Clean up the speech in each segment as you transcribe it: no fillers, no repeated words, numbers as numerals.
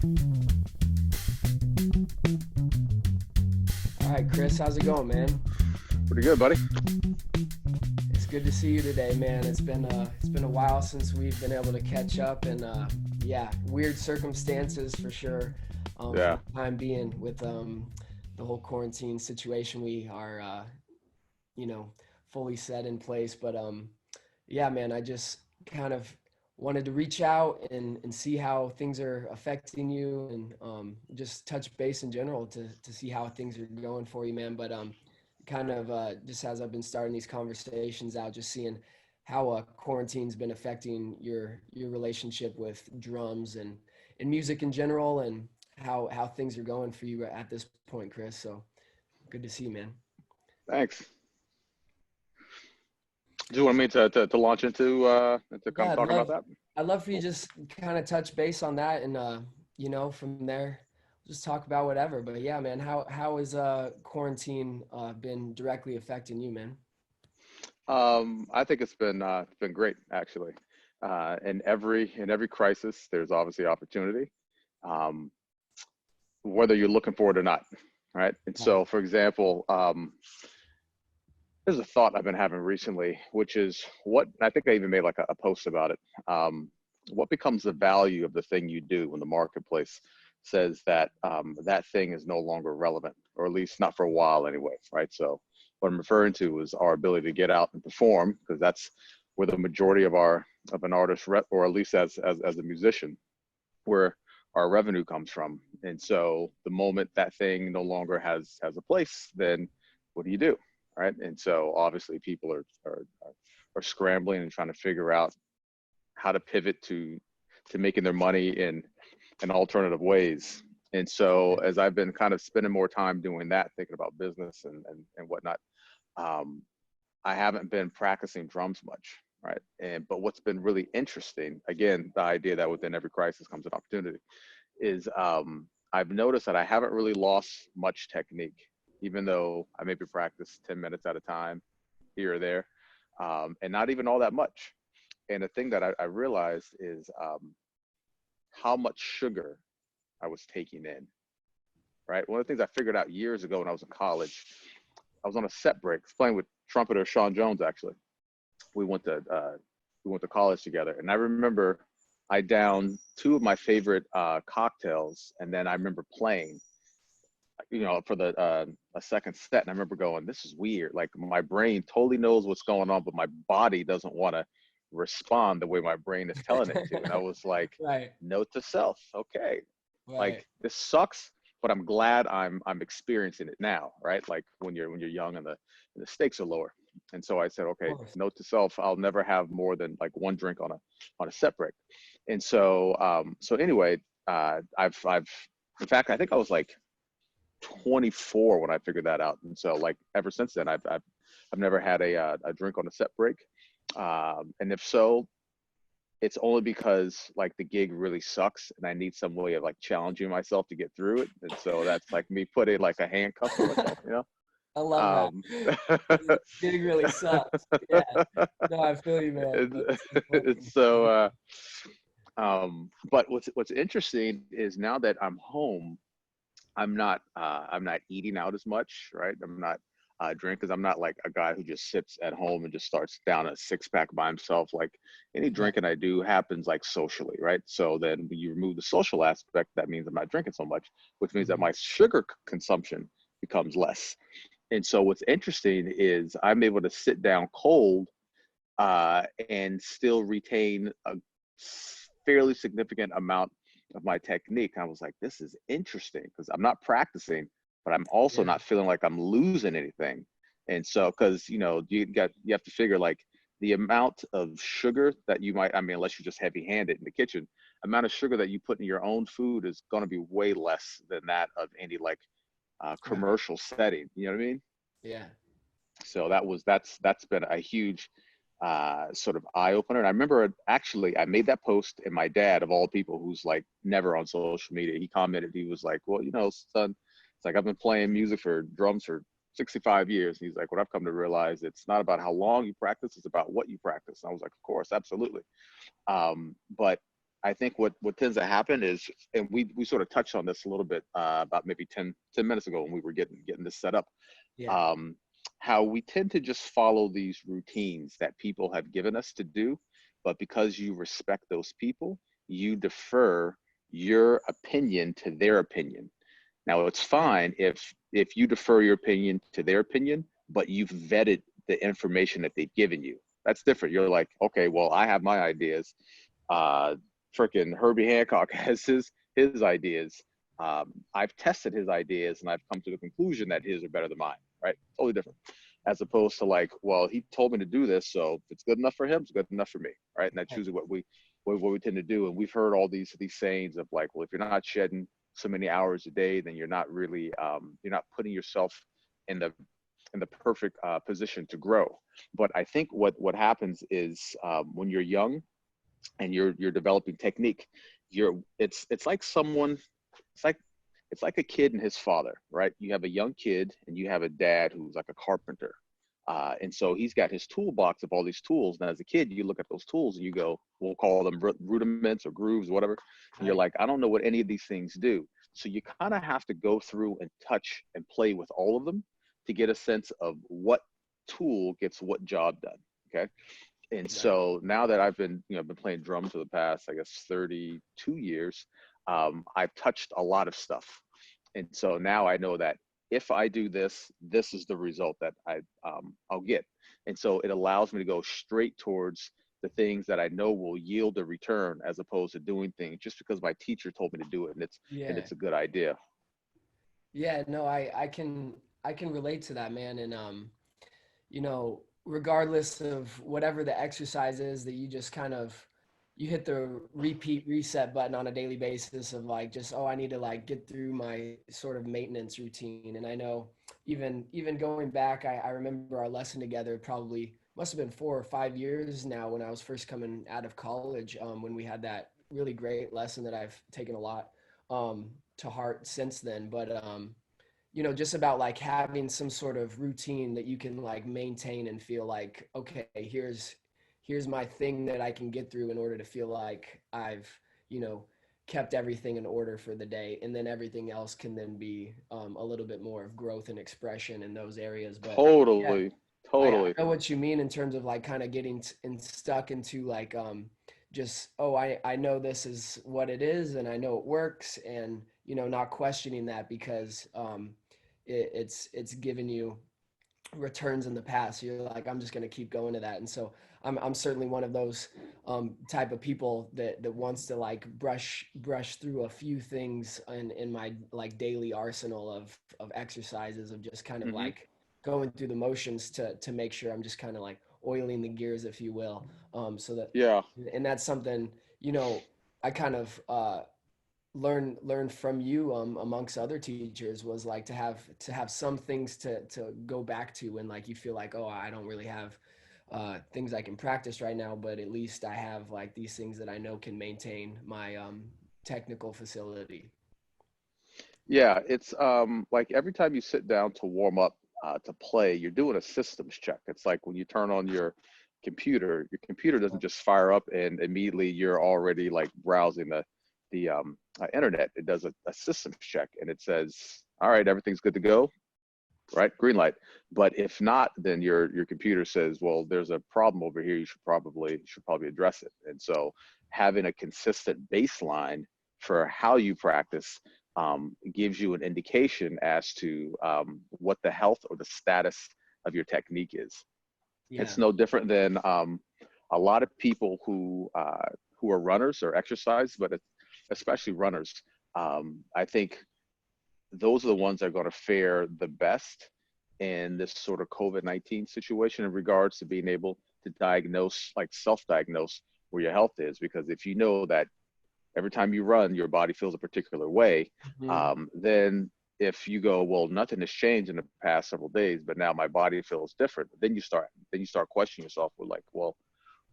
All right, Chris, how's it going, man? Pretty good, buddy. It's good to see you today, man. It's been a while since we've been able to catch up, and yeah, weird circumstances for sure. For Yeah. the time being, with the whole quarantine situation, we are you know fully set in place. But yeah, man, I just kind of wanted to reach out and see how things are affecting you, and just touch base in general to see how things are going for you, man. But kind of just as I've been starting these conversations out, just seeing how quarantine's been affecting your relationship with drums and music in general, and how things are going for you at this point, Chris. So good to see you, man. Thanks. Do you want me to launch into come Yeah, talking about that? I'd love for you Cool. just kind of touch base on that, and from there just talk about whatever. But yeah, man, how has quarantine been directly affecting you, man? I think it's been great actually. In every crisis, there's obviously opportunity, um, whether you're looking for it or not, right? And Right. so, for example, there's a thought I've been having recently, which is what I think I even made like a post about it. Um, what becomes the value of the thing you do when the marketplace says that that thing is no longer relevant, or at least not for a while anyway, right? So what I'm referring to is our ability to get out and perform, because that's where the majority of our of an artist rep, or at least as a musician, where our revenue comes from. And so the moment that thing no longer has a place, then what do you do? Right. And so obviously people are scrambling and trying to figure out how to pivot to making their money in alternative ways. And so as I've been kind of spending more time doing that, thinking about business and whatnot, um, I haven't been practicing drums much, right? And but what's been really interesting, again, the idea that within every crisis comes an opportunity, is I've noticed that I haven't really lost much technique, even though I maybe practice 10 minutes at a time here or there, and not even all that much. And the thing that I realized is how much sugar I was taking in, right? One of the things I figured out years ago when I was in college, I was on a set break playing with trumpeter Sean Jones, actually. We went to we went to college together, and I remember I downed two of my favorite cocktails, and then I remember playing, for the a second set, and I remember going, "This is weird. Like my brain totally knows what's going on, but my body doesn't want to respond the way my brain is telling it to." And I was like, Right, "Note to self, okay, right. like this sucks." But I'm glad I'm experiencing it now, right? Like when you're young and the stakes are lower. And so I said, Of okay, course. note to self, I'll never have more than like one drink on a set break. And so so anyway, I've in fact I think I was like 24 when I figured that out. And so like ever since then, I've never had a drink on a set break. And if so, it's only because like the gig really sucks and I need some way of like challenging myself to get through it. And so that's like me putting like a handcuff on myself, you know? I love that. Um, Gig really sucks. Yeah. No, I feel you, man. it's, That's funny. it's so, but what's interesting is now that I'm home, I'm not eating out as much, right? I'm not drinking, because I'm not like a guy who just sits at home and just starts down a six pack by himself. Like any Right. drinking I do happens like socially, right? So then when you remove the social aspect, that means I'm not drinking so much, which means that Mhm. my sugar consumption becomes less. And so what's interesting is I'm able to sit down cold and still retain a fairly significant amount of my technique. I was like, this is interesting because I'm not practicing, but I'm also Yeah. not feeling like I'm losing anything. And so, because you have to figure like the amount of sugar that you might, I mean, unless you're just heavy-handed in the kitchen, amount of sugar that you put in your own food is going to be way less than that of any like Right. commercial setting. You know what I mean? Yeah. So that's been a huge sort of eye opener. And I remember actually I made that post, and my dad, of all people, who's like never on social media, he commented. He was like, "Well, son, it's like I've been playing music for drums for 65 years." And he's like, "What I've come to realize, it's not about how long you practice; it's about what you practice." And I was like, "Of course, absolutely." But I think what tends to happen is, and we sort of touched on this a little bit about maybe 10 minutes ago when we were getting this set up, Yeah. um, how we tend to just follow these routines that people have given us to do, but because you respect those people, you defer your opinion to their opinion. Now, it's Yeah. fine if you defer your opinion to their opinion, but you've vetted the information that they've given you. That's different. You're like, okay, well, I have my ideas. Uh, Frickin' Herbie Hancock has his ideas. I've tested his ideas and I've come to the conclusion that his are better than mine. Right? Totally different. As opposed to like, well, he told me to do this, so if it's good enough for him, it's good enough for me. Right? And that's Right. usually what we tend to do. And we've heard all these sayings of like, well, if you're not shedding so many hours a day, then you're not really you're not putting yourself in the perfect position to grow. But I think what happens is when you're young and you're developing technique, it's like someone, it's like it's like a kid and his father, right? You have a young kid and you have a dad who's like a carpenter. And so he's got his toolbox of all these tools. And as a kid, you look at those tools and you go, we'll call them rudiments or grooves, whatever. And you're Right. like, I don't know what any of these things do. So you kind of have to go through and touch and play with all of them to get a sense of what tool gets what job done. Okay. And Right. so now that I've been playing drums for the past, I guess, 32 years, I've touched a lot of stuff. And so now I know that if I do this, this is the result that I'll get. And so it allows me to go straight towards the things that I know will yield a return, as opposed to doing things just because my teacher told me to do it and Yeah. it's a good idea. Yeah. No, I can relate to that, man. And you know, regardless of whatever the exercise is that you just kind of you hit the repeat reset button on a daily basis of like just I need to like get through my sort of maintenance routine. And I know even going back, I remember our lesson together probably must have been 4 or 5 years now when I was first coming out of college, when we had that really great lesson that I've taken a lot to heart since then. But you know, just about like having some sort of routine that you can like maintain and feel like, okay, here's my thing that I can get through in order to feel like I've, you know, kept everything in order for the day, and then everything else can then be a little bit more of growth and expression in those areas. But yeah, Totally, I totally. know what you mean in terms of like kind of getting stuck into like just I know this is what it is and I know it works, and you know, not questioning that because it's given you returns in the past. So you're like, I'm just going to keep going to that. And so I'm certainly one of those type of people that wants to like brush through a few things in my like daily arsenal of exercises of just kind of Hmm. like going through the motions to make sure I'm just kind of like oiling the gears, if you will. So that, Yeah. and that's something, you know, I kind of learn from you amongst other teachers was like to have some things to go back to when like you feel like, oh, I don't really have things I can practice right now, but at least I have like these things that I know can maintain my technical facility. Yeah, it's like every time you sit down to warm up to play, you're doing a systems check. It's like when you turn on your computer doesn't just fire up and immediately you're already like browsing the internet. It does a systems check and it says, all right, everything's good to go, right? Green light. But if not, then your computer says, well, there's a problem over here. You should probably address it. And so having a consistent baseline for how you practice gives you an indication as to what the health or the status of your technique is. Yeah. It's no different than a lot of people who are runners or exercise, but especially runners. I think those are the ones that are going to fare the best in this sort of COVID-19 situation in regards to being able to diagnose, like self-diagnose where your health is. Because if you know that every time you run, your body feels a particular way, Mhm. then if you go, well, nothing has changed in the past several days, but now my body feels different, then you start questioning yourself with like, well,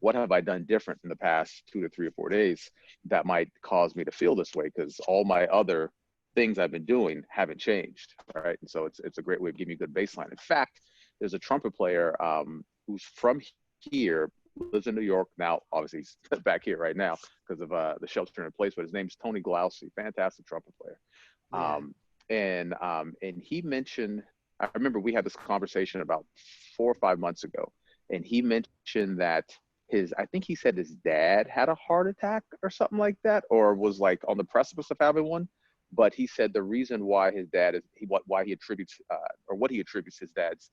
what have I done different in the past 2 to 3 or 4 days that might cause me to feel this way? Because all my other things I've been doing haven't changed, right? And so it's a great way of giving you a good baseline. In fact, there's a trumpet player who's from here, lives in New York now. Obviously, he's back here right now because of the shelter in place. But his name's Tony Glauci, fantastic trumpet player. Yeah. And he mentioned, I remember we had this conversation about 4 or 5 months ago, and he mentioned that I think he said his dad had a heart attack or something like that, or was like on the precipice of having one. But he said the reason why his dad is, why he attributes, or what he attributes his dad's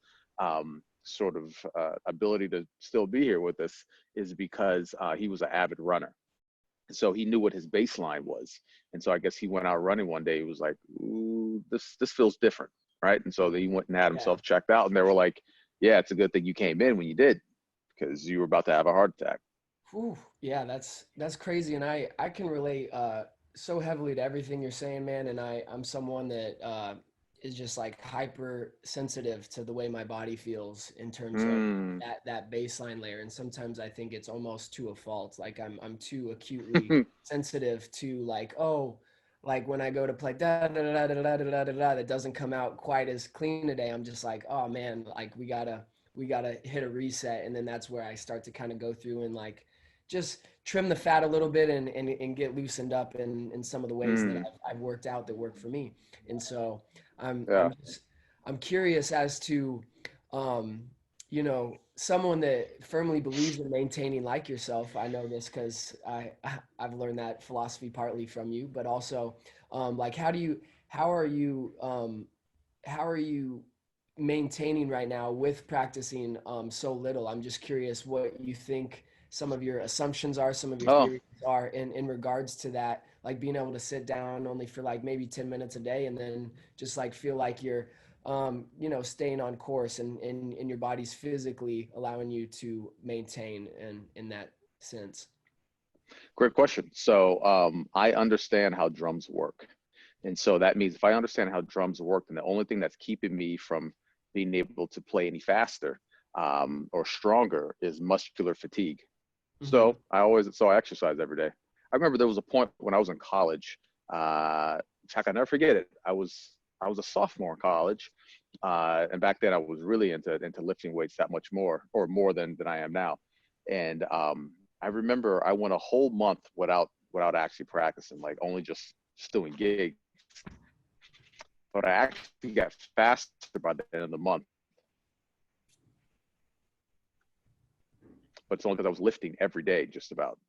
sort of ability to still be here with us is because he was an avid runner. So he knew what his baseline was. And so I guess he went out running one day. He was like, ooh, this feels different. Right. And so he went and had Yeah. himself checked out, and they were like, yeah, it's a good thing you came in when you did, because you were about to have a heart attack. Whew, yeah, that's crazy, and I can relate so heavily to everything you're saying, man. And I'm someone that is just like hyper sensitive to the way my body feels in terms of Mm. that baseline layer. And sometimes I think it's almost to a fault. Like I'm too acutely sensitive to like, oh, like when I go to play da da da da da da da da da, that doesn't come out quite as clean today. I'm just like, oh man, like we gotta hit a reset, and then that's where I start to kind of go through and like just trim the fat a little bit and get loosened up in some of the ways that Mm. I've worked out that work for me. And so I'm Yeah. I'm just I'm curious as to um, someone that firmly believes in maintaining like yourself. I know this because I've learned that philosophy partly from you, but also like how are you how are you maintaining right now with practicing so little? I'm just curious what you think some of your assumptions are, some of your Oh, theories are in regards to that, like being able to sit down only for like maybe 10 minutes a day and then just like feel like you're staying on course and your body's physically allowing you to maintain in that sense. great question. So I understand how drums work. And so that means if I understand how drums work, then the only thing that's keeping me from being able to play any faster or stronger is muscular fatigue. Hmm. So I exercise every day. I remember there was a point when I was in college. Chuck, I never forget it. I was a sophomore in college, and back then I was really into lifting weights that much more, or more than I am now. And I remember I went a whole month without actually practicing, like only just doing gigs. But I actually got faster by the end of the month. But it's only because I was lifting every day, just about.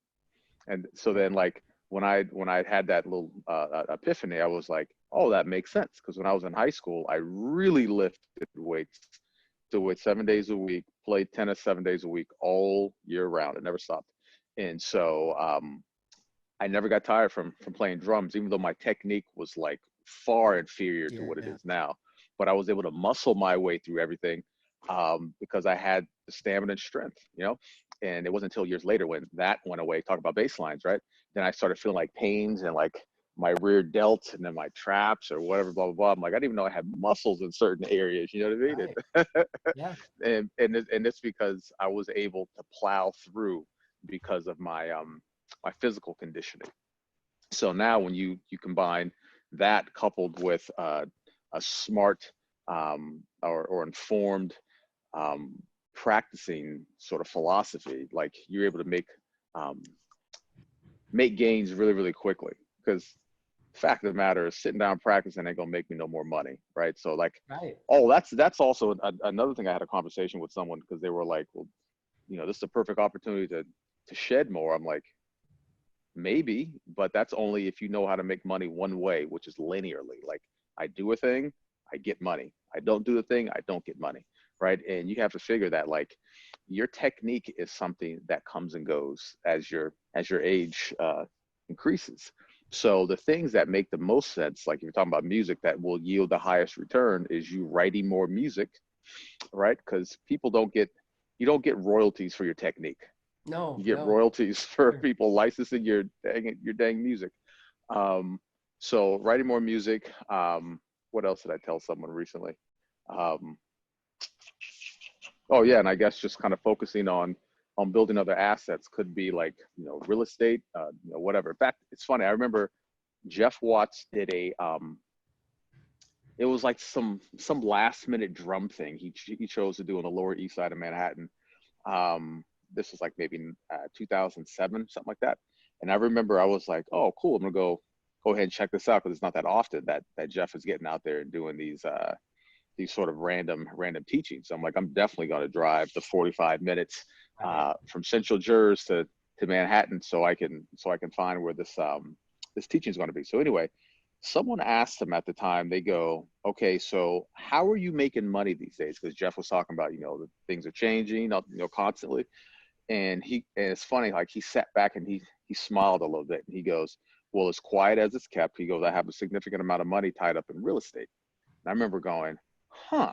And so then, like when I had that little epiphany, I was like, oh, that makes sense. Because when I was in high school, I really lifted weights, do it 7 days a week, played tennis 7 days a week, all year round. It never stopped. And so I never got tired from playing drums, even though my technique was like far inferior to Yeah, what it yeah. is now. But I was able to muscle my way through everything because I had the stamina and strength, you know. And it wasn't until years later when that went away. Talk about bass lines, right? Then I started feeling like pains and like my rear delt and then my traps or whatever, blah blah blah. I'm like, I didn't even know I had muscles in certain areas. You know what Right. I mean? Yeah. And it's because I was able to plow through because of my physical conditioning. So now when you combine that coupled with a smart or informed um, practicing sort of philosophy, like you're able to um, make gains really really quickly. Because fact of the matter is, sitting down practicing ain't gonna make me no more money, right? So like, Right. oh, that's also another thing. I had a conversation with someone because they were like, well, this is a perfect opportunity to shed more. I'm like, maybe, but that's only if you know how to make money one way, which is linearly. Like, I do a thing, I get money. I don't do the thing, I don't get money, right? And you have to figure that like your technique is something that comes and goes as your age increases. So the things that make the most sense, like if you're talking about music, that will yield the highest return, is you writing more music, right? Because you don't get royalties for your technique. No, You get no. royalties for Sure. people licensing your dang music. Um, so writing more music. What else did I tell someone recently? Um, oh yeah, and I guess just kind of focusing on building other assets could be like real estate, whatever. In fact, it's funny. I remember Jeff Watts did it was like some last minute drum thing he chose to do on the Lower East Side of Manhattan. this was like maybe 2007, something like that. And I remember I was like, oh, cool. I'm gonna go ahead and check this out because it's not that often that Jeff is getting out there and doing these sort of random teachings. So I'm like, I'm definitely going to drive the 45 minutes Right. from Central Jersey to Manhattan so I can find where this teaching is going to be. So anyway, someone asked him at the time. They go, okay, so how are you making money these days? Because Jeff was talking about, the things are changing, constantly. And it's funny, like he sat back and he smiled a little bit and he goes, well, as quiet as it's kept, he goes, I have a significant amount of money tied up in real estate. And I remember going, huh,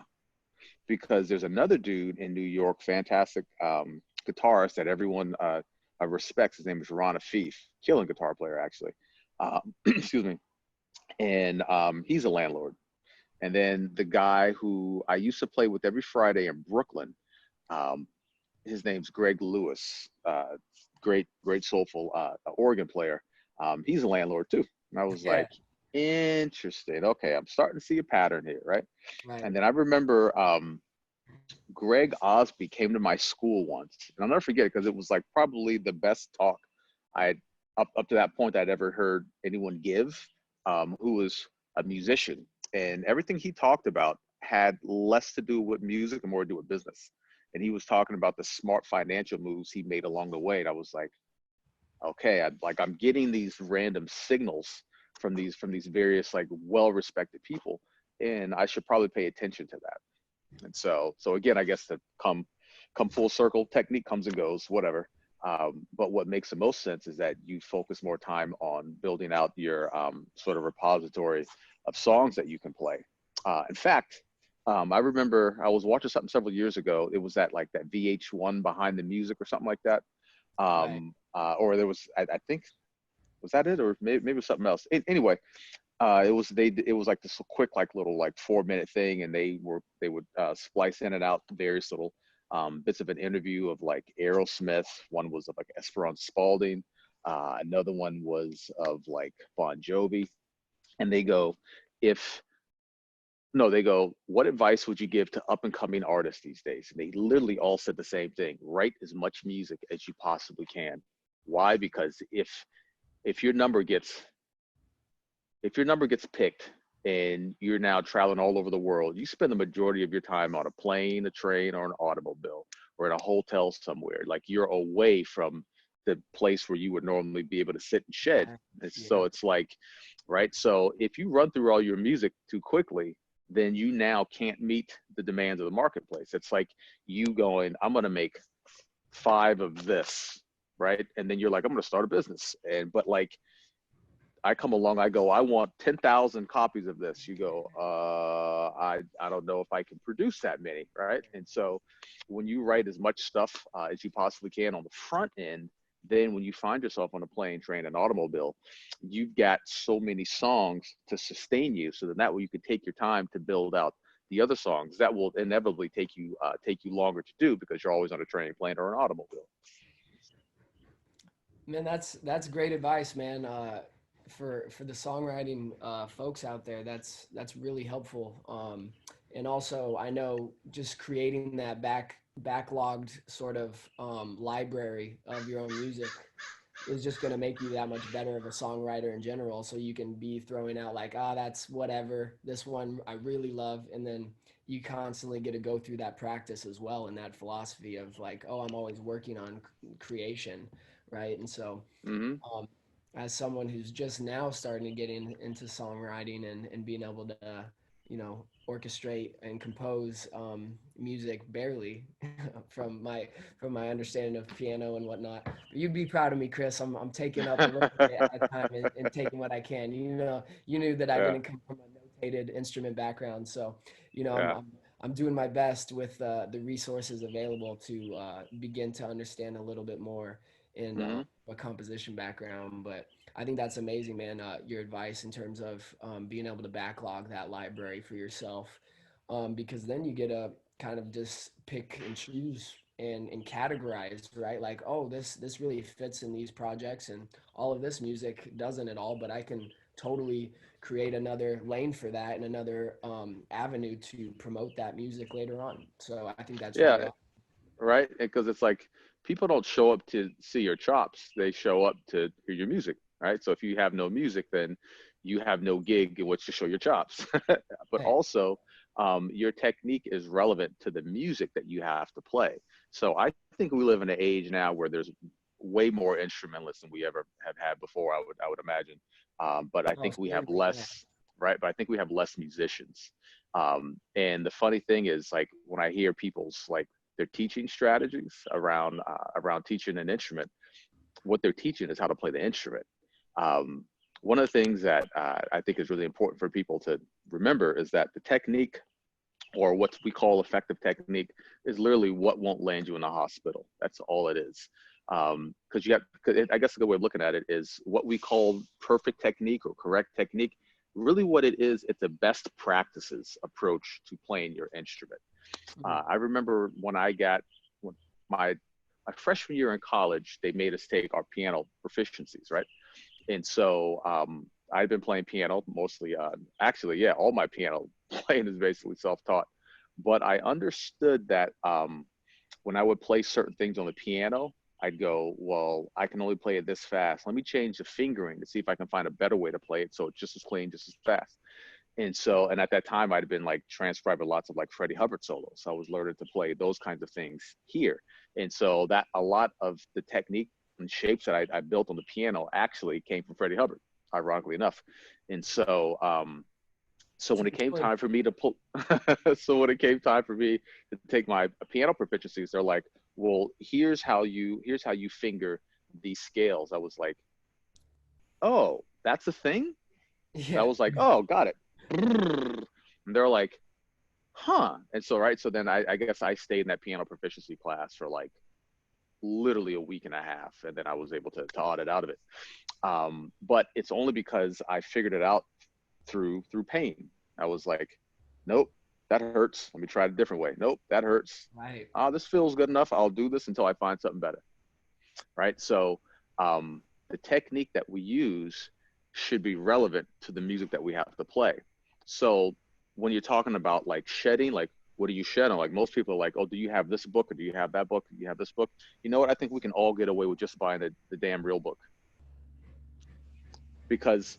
because there's another dude in New York, fantastic guitarist that everyone respects. His name is Ron Afif, killing guitar player actually. Excuse me. And he's a landlord. And then the guy who I used to play with every Friday in Brooklyn, um, his name's Greg Lewis, great soulful organ player. He's a landlord too. And I was Yeah. like, interesting. Okay, I'm starting to see a pattern here, right? Right. And then I remember Greg Osby came to my school once, and I'll never forget it because it was like probably the best talk I had up to that point I'd ever heard anyone give, who was a musician, and everything he talked about had less to do with music and more to do with business. And he was talking about the smart financial moves he made along the way, and I was like, okay, I'm getting these random signals from these various like well-respected people, and I should probably pay attention to that. And so again, I guess to come full circle, technique comes and goes, whatever. But what makes the most sense is that you focus more time on building out your sort of repository of songs that you can play. In fact, I remember I was watching something several years ago. It was that VH1 Behind the Music or something like that. Right. Or there was, I think, was that it, or maybe it was something else. Anyway, it was like this quick like little like 4 minute thing, and they would splice in and out various little bits of an interview of like Aerosmith. One was of like Esperanza Spalding, another one was of like Bon Jovi. And they go, if no, they go, what advice would you give to up and coming artists these days? And they literally all said the same thing: write as much music as you possibly can. Why? Because if your number gets if your number gets picked and you're now traveling all over the world, you spend the majority of your time on a plane, a train, or an automobile, or in a hotel somewhere. Like you're away from the place where you would normally be able to sit and shed. Right. And so Yeah. it's like, right? So if you run through all your music too quickly, then you now can't meet the demands of the marketplace. It's like you going, I'm going to make five of this, right? And then you're like, I'm going to start a business. But like, I come along, I go, I want 10,000 copies of this. You go, I don't know if I can produce that many, right? And so when you write as much stuff as you possibly can on the front end, then when you find yourself on a plane, train, and automobile, you've got so many songs to sustain you. So then that way you can take your time to build out the other songs that will inevitably take you longer to do because you're always on a train, plane, or an automobile. Man, that's great advice, man. For the songwriting folks out there, that's really helpful. And also, I know just creating that backlogged sort of library of your own music is just going to make you that much better of a songwriter in general. So you can be throwing out like, ah, that's whatever. This one I really love, and then you constantly get to go through that practice as well, and that philosophy of like, oh, I'm always working on creation, right? And so Mm-hmm. um, as someone who's just now starting to get into songwriting and being able to, orchestrate and compose music barely from my understanding of piano and whatnot. But you'd be proud of me, Chris. I'm taking up a little bit at a time and taking what I can. You knew that I Yeah, didn't come from a notated instrument background, so I'm yeah. I'm, I'm doing my best with the resources available to begin to understand a little bit more in Mm-hmm. a composition background. But I think that's amazing, man. Your advice in terms of being able to backlog that library for yourself, because then you get to kind of just pick and choose and categorize, right? Like, oh, this really fits in these projects, and all of this music doesn't at all. But I can totally create another lane for that and another avenue to promote that music later on. So I think that's really Yeah, awesome. right? Because it's like people don't show up to see your chops. They show up to hear your music, right? So if you have no music, then you have no gig in which to show your chops. But Right. also, your technique is relevant to the music that you have to play. So I think we live in an age now where there's way more instrumentalists than we ever have had before. I would imagine, but I Oh, think we have certainly. Yeah. less, right? But I think we have less musicians. And the funny thing is, like when I hear people's like their teaching strategies around teaching an instrument, what they're teaching is how to play the instrument. Um, One of the things that I think is really important for people to remember is that the technique, or what we call effective technique, is literally what won't land you in the hospital. That's all it is. Because you have, cause I guess a good way of looking at it is what we call perfect technique or correct technique. Really, what it is, it's a best practices approach to playing your instrument. Mhm. I remember when my my freshman year in college, they made us take our piano proficiencies, right? And so I've been playing piano mostly. Actually, yeah, all my piano playing is basically self-taught. But I understood that when I would play certain things on the piano, I'd go, well, I can only play it this fast. Let me change the fingering to see if I can find a better way to play it so it's just as clean, just as fast. And so, and at that time, I'd been like transcribing lots of like Freddie Hubbard solos. So I was learning to play those kinds of things here. And so that a lot of the technique and shapes that I built on the piano actually came from Freddie Hubbard, ironically enough. And so, so It's when a it good came point. time for me to pull, so when it came time for me to take my piano proficiencies, they're like, well, here's how you finger these scales. I was like, oh, that's a thing. And I Yeah. was like, oh, got it. And they're like, huh. And so, right. So then I guess I stayed in that piano proficiency class for like literally a week and a half. And then I was able to audit out of it. But it's only because I figured it out through pain. I was like, nope, that hurts. Let me try it a different way. Nope, that hurts. Right. This feels good enough. I'll do this until I find something better. Right. So the technique that we use should be relevant to the music that we have to play. So when you're talking about like shedding, like what do you shed on? Like most people are like, oh, do you have this book or do you have that book? Do you have this book? You know what? I think we can all get away with just buying the damn real book, because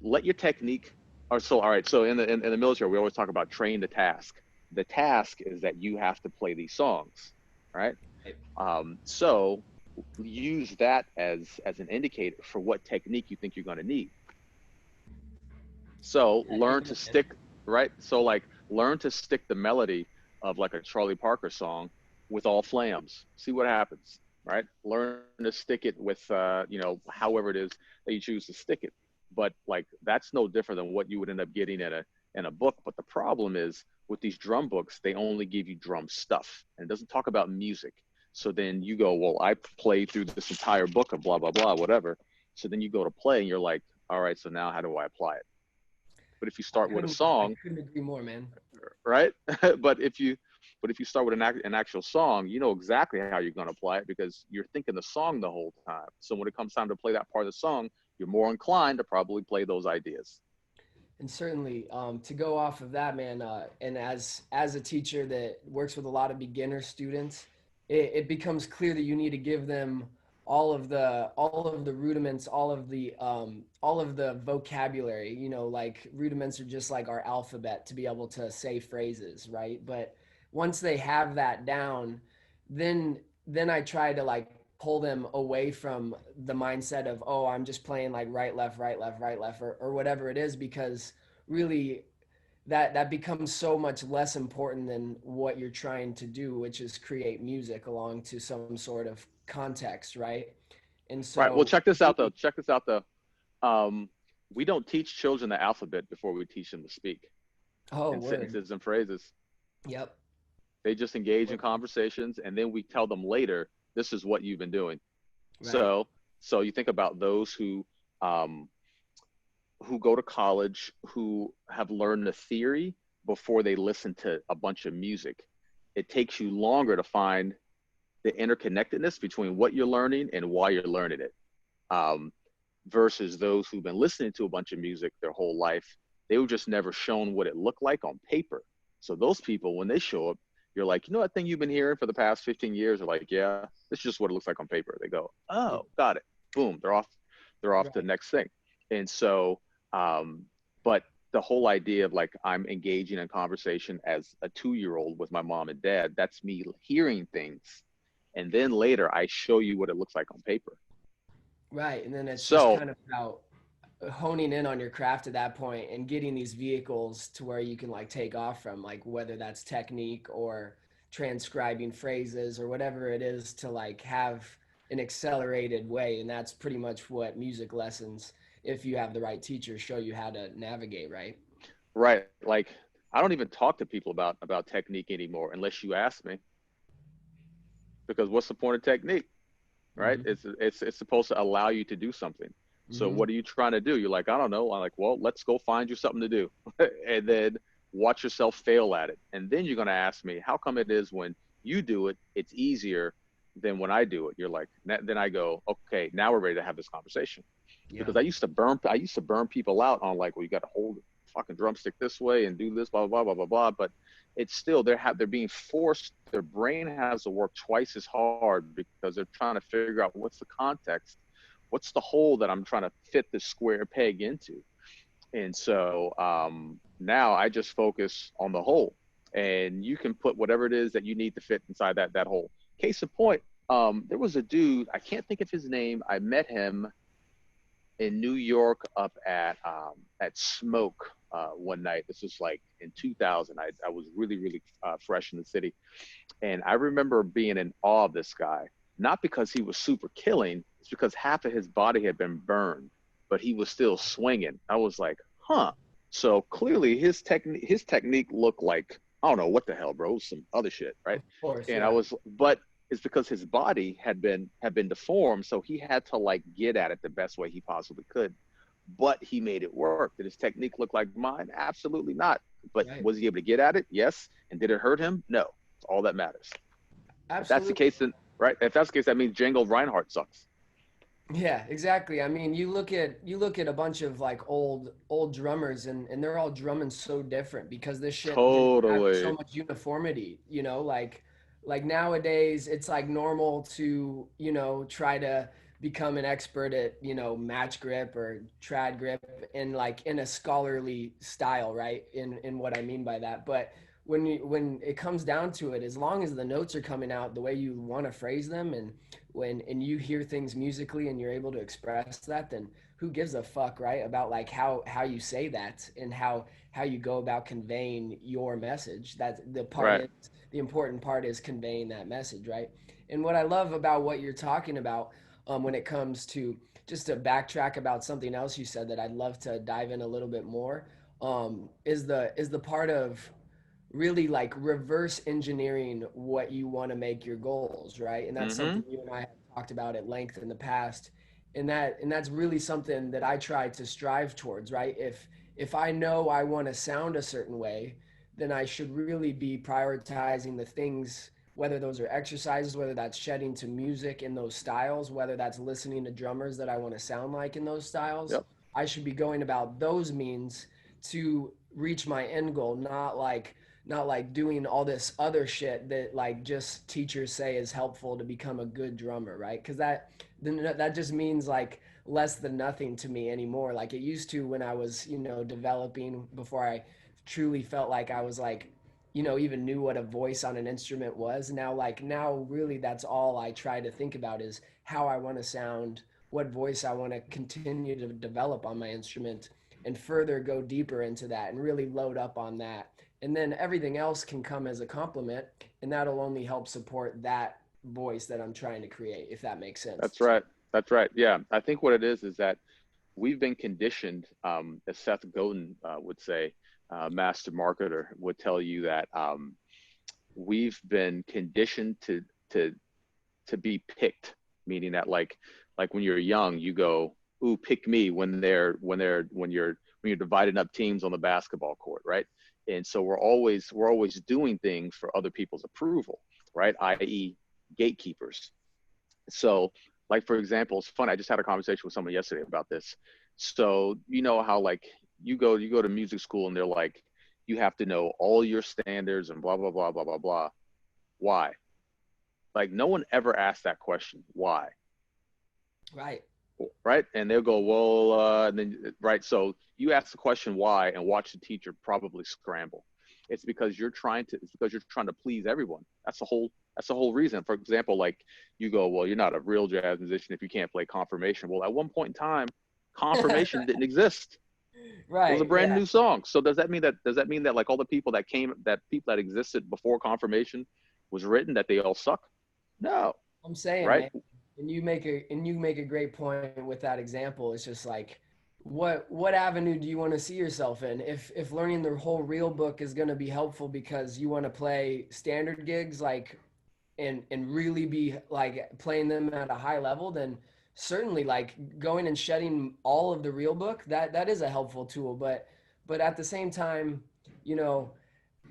let your technique or so all right. So in the military, we always talk about train the task. The task is that you have to play these songs, right? Right. So use that as an indicator for what technique you think you're going to need. So Yeah. learn Amen, to man. stick, right? So like learn to stick the melody of like a Charlie Parker song with all flams. See what happens, right? Learn to stick it with however it is that you choose to stick it. But like that's no different than what you would end up getting in a book. But the problem is with these drum books, they only give you drum stuff and it doesn't talk about music. So then you go, well, I played through this entire book of blah blah blah, whatever. So then you go to play and you're like, all right, so now how do I apply it? But if you I start with a couldn't. I song, couldn't agree more, man. right? but if you start with an actual song, you know exactly how you're going to apply it because you're thinking the song the whole time. So when it comes time to play that part of the song, you're more inclined to probably play those ideas. And certainly, to go off of that, man, and as a teacher that works with a lot of beginner students, it becomes clear that you need to give them all of the rudiments, all of the vocabulary. Like rudiments are just like our alphabet to be able to say phrases, right? But once they have that down, then then I try to like pull them away from the mindset of, oh, I'm just playing like right left right left right left, or whatever it is, because really that becomes so much less important than what you're trying to do, which is create music along to some sort of context, right? And Right. Well, so check this out though. really, Check this out though. Um, we don't teach children the alphabet before we teach them to speak oh, in word. sentences and phrases. Yep. They just engage in Word. conversations, and then we tell them later, this is what you've been doing. Right. So you think about those um, who go to college who have learned the theory before they listen to a bunch of music. It takes you longer to find the interconnectedness between what you're learning and why you're learning it. Um, Versus those who've been listening to a bunch of music their whole life, they were just never shown what it looked like on paper. So those people, when they show up, you're like, you know that thing you've been hearing for the past 15 years? They're like, yeah. This is just what it looks like on paper. They go, Yeah. oh, got it. Boom, they're off to the Right. next thing. And so, but the whole idea of like I'm engaging in conversation as a 2-year-old with my mom and dad, that's me hearing things. And then later I show you what it looks like on paper. Right. And then it's just So, kind of about honing in on your craft at that point and getting these vehicles to where you can like take off from, like whether that's technique or transcribing phrases or whatever it is, to like have an accelerated way. And that's pretty much what music lessons, if you have the right teacher, show you how to navigate, right? right, like I don't even talk to people about technique anymore unless you ask me, because what's the point of technique? Right? Mm-hmm. It's supposed to allow you to do something. So Mm-hmm. what are you trying to do? You're like, I don't know. I'm like, well, let's go find you something to do, and then watch yourself fail at it, and then you're gonna ask me, how come it is when you do it, it's easier than when I do it? You're like, then I go, okay, now we're ready to have this conversation, Yeah. because I used to burn people out on like, well, you got to hold the fucking drumstick this way and do this, blah blah blah blah blah blah. But it's still they're being forced. Their brain has to work twice as hard because they're trying to figure out what's the context, what's the hole that I'm trying to fit this square peg into. And so now I just focus on the hole, and you can put whatever it is that you need to fit inside that hole. Case in point, there was a dude, I can't think of his name. I met him in New York up at Smoke one night. This was like in 2000. I was really fresh in the city, and I remember being in awe of this guy. Not because he was super killing, it's because half of his body had been burned, but he was still swinging. I was like, huh. So clearly his technique looked like, I don't know what the hell, bro, some other shit, right? Of course. And I Yeah. was, but it's because his body had been deformed, so he had to like get at it the best way he possibly could. But he made it work. Did his technique look like mine? Absolutely not. But Right. was he able to get at it? Yes. And did it hurt him? No. It's all that matters. If that's the Absolutely. case, then right. If that's the case, that means Django Reinhardt sucks. Yeah, exactly. I mean, you look at a bunch of like old drummers, and they're all drumming so different because this shit didn't have so Totally. much uniformity, like nowadays it's like normal to, try to become an expert at, match grip or trad grip and like in a scholarly style, right? In what I mean by that. But when it comes down to it, as long as the notes are coming out the way you want to phrase them, and you hear things musically and you're able to express that, then who gives a fuck, right, about like how you say that and how you go about conveying your message. That's Right. the important part is conveying that message, right? And what I love about what you're talking about, when it comes to, just to backtrack about something else you said that I'd love to dive in a little bit more, is the part of really like reverse engineering what you want to make your goals, right? And that's Mm-hmm. something you and I have talked about at length in the past. And that's really something that I try to strive towards, right? If I know I want to sound a certain way, then I should really be prioritizing the things, whether those are exercises, whether that's shedding to music in those styles, whether that's listening to drummers that I want to sound like in those styles. Yep. I should be going about those means to reach my end goal, not like doing all this other shit that like just teachers say is helpful to become a good drummer, right? Because that just means like less than nothing to me anymore. Like it used to when I was, developing, before I truly felt like I was like, even knew what a voice on an instrument was. Now really that's all I try to think about is how I want to sound, what voice I want to continue to develop on my instrument, and further go deeper into that and really load up on that. And then everything else can come as a compliment, and that'll only help support that voice that I'm trying to create, if that makes sense. That's right. That's right. Yeah. I think what it is that we've been conditioned, as Seth Godin would say, master marketer would tell you that we've been conditioned to to be picked, meaning that like when you're young, you go, "Ooh, pick me," when you're dividing up teams on the basketball court, right? And so we're always doing things for other people's approval, right? I.e., gatekeepers. So, like for example, it's fun. I just had a conversation with someone yesterday about this. So you know how like you go to music school and they're like, you have to know all your standards and blah blah blah blah blah blah. Why? Like no one ever asked that question, why? Right. Right? And they'll go, well, and then right. So you ask the question why, and watch the teacher probably scramble. It's because you're trying to please everyone. That's the whole reason. For example, like you go, well, you're not a real jazz musician if you can't play confirmation. Well, at one point in time, confirmation didn't exist. It was a Right. brand Yeah. new song. So does that mean that like all the people that existed before confirmation was written, that they all suck? No, I'm saying, right? man, and you make a great point with that example. It's just like, what avenue do you want to see yourself in? If learning the whole real book is going to be helpful because you want to play standard gigs, like, and really be like playing them at a high level, then certainly like going and shedding all of the real book, that is a helpful tool. But at the same time, you know,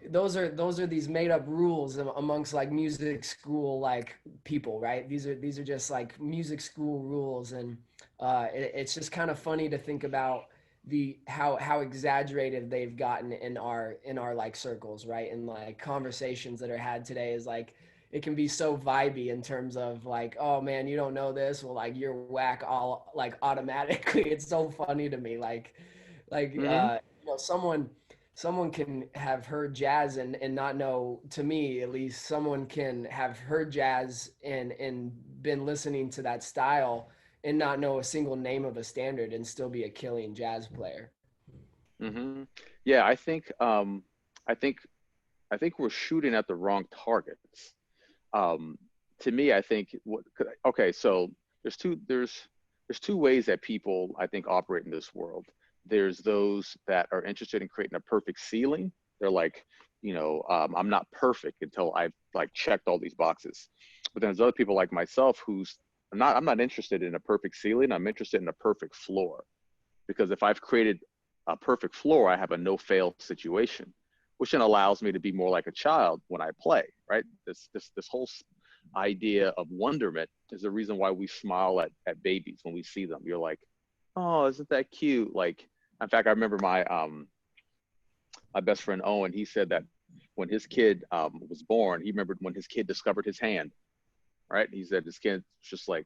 those are these made up rules amongst like music school like people, right? These are just like music school rules, and it's just kind of funny to think about the how exaggerated they've gotten in our like circles, right? And like conversations that are had today is like it can be so vibey in terms of like, oh man, you don't know this, well, like you're whack all like automatically. It's so funny to me, like Hmm. someone can have heard jazz and not know, to me at least, someone can have heard jazz and been listening to that style and not know a single name of a standard and still be a killing jazz player. Hmm. Yeah, I think I think we're shooting at the wrong targets. Um, to me, I think okay, so there's two there's there's two ways that people I think operate in this world. There's those that are interested in creating a perfect ceiling. They're like, I'm not perfect until I've like checked all these boxes. But then there's other people like myself who's I'm not interested in a perfect ceiling. I'm interested in a perfect floor, because if I've created a perfect floor, I have a no fail situation, which then allows me to be more like a child when I play, right? This whole idea of wonderment is the reason why we smile at babies when we see them. You're like, oh, isn't that cute? Like, in fact, I remember my best friend Owen. He said that when his kid was born, he remembered when his kid discovered his hand. Right? He said his kid was just like,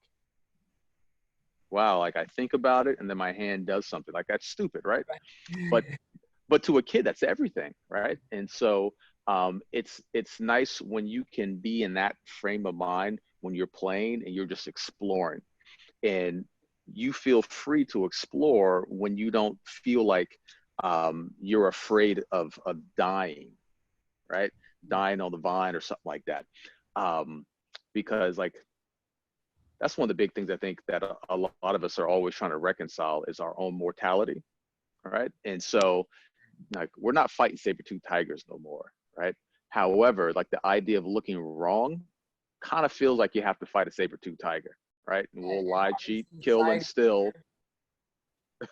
wow, like I think about it, and then my hand does something. Like that's stupid, right? But to a kid, that's everything, right? And so it's nice when you can be in that frame of mind when you're playing and you're just exploring, and you feel free to explore when you don't feel like you're afraid of dying, right? Dying on the vine or something like that. Um, because like that's one of the big things I think that a lot of us are always trying to reconcile is our own mortality, right? And so like we're not fighting saber-tooth tigers no more, right? However, like the idea of looking wrong kind of feels like you have to fight a saber-tooth tiger, right? And we'll In lie, modern cheat, kill, and society, steal.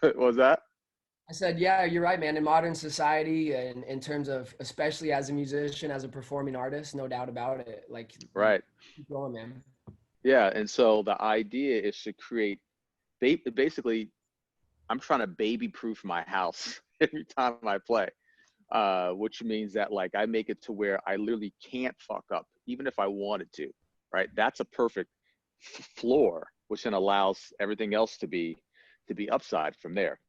What was that? I said, yeah, you're right, man. In modern society, and in terms of, especially as a musician, as a performing artist, no doubt about it. Like you Right. keep going, man. Yeah. And so the idea is to create basically, I'm trying to baby proof my house every time I play, which means that like I make it to where I literally can't fuck up, even if I wanted to, right? That's a perfect floor, which then allows everything else to be upside from there.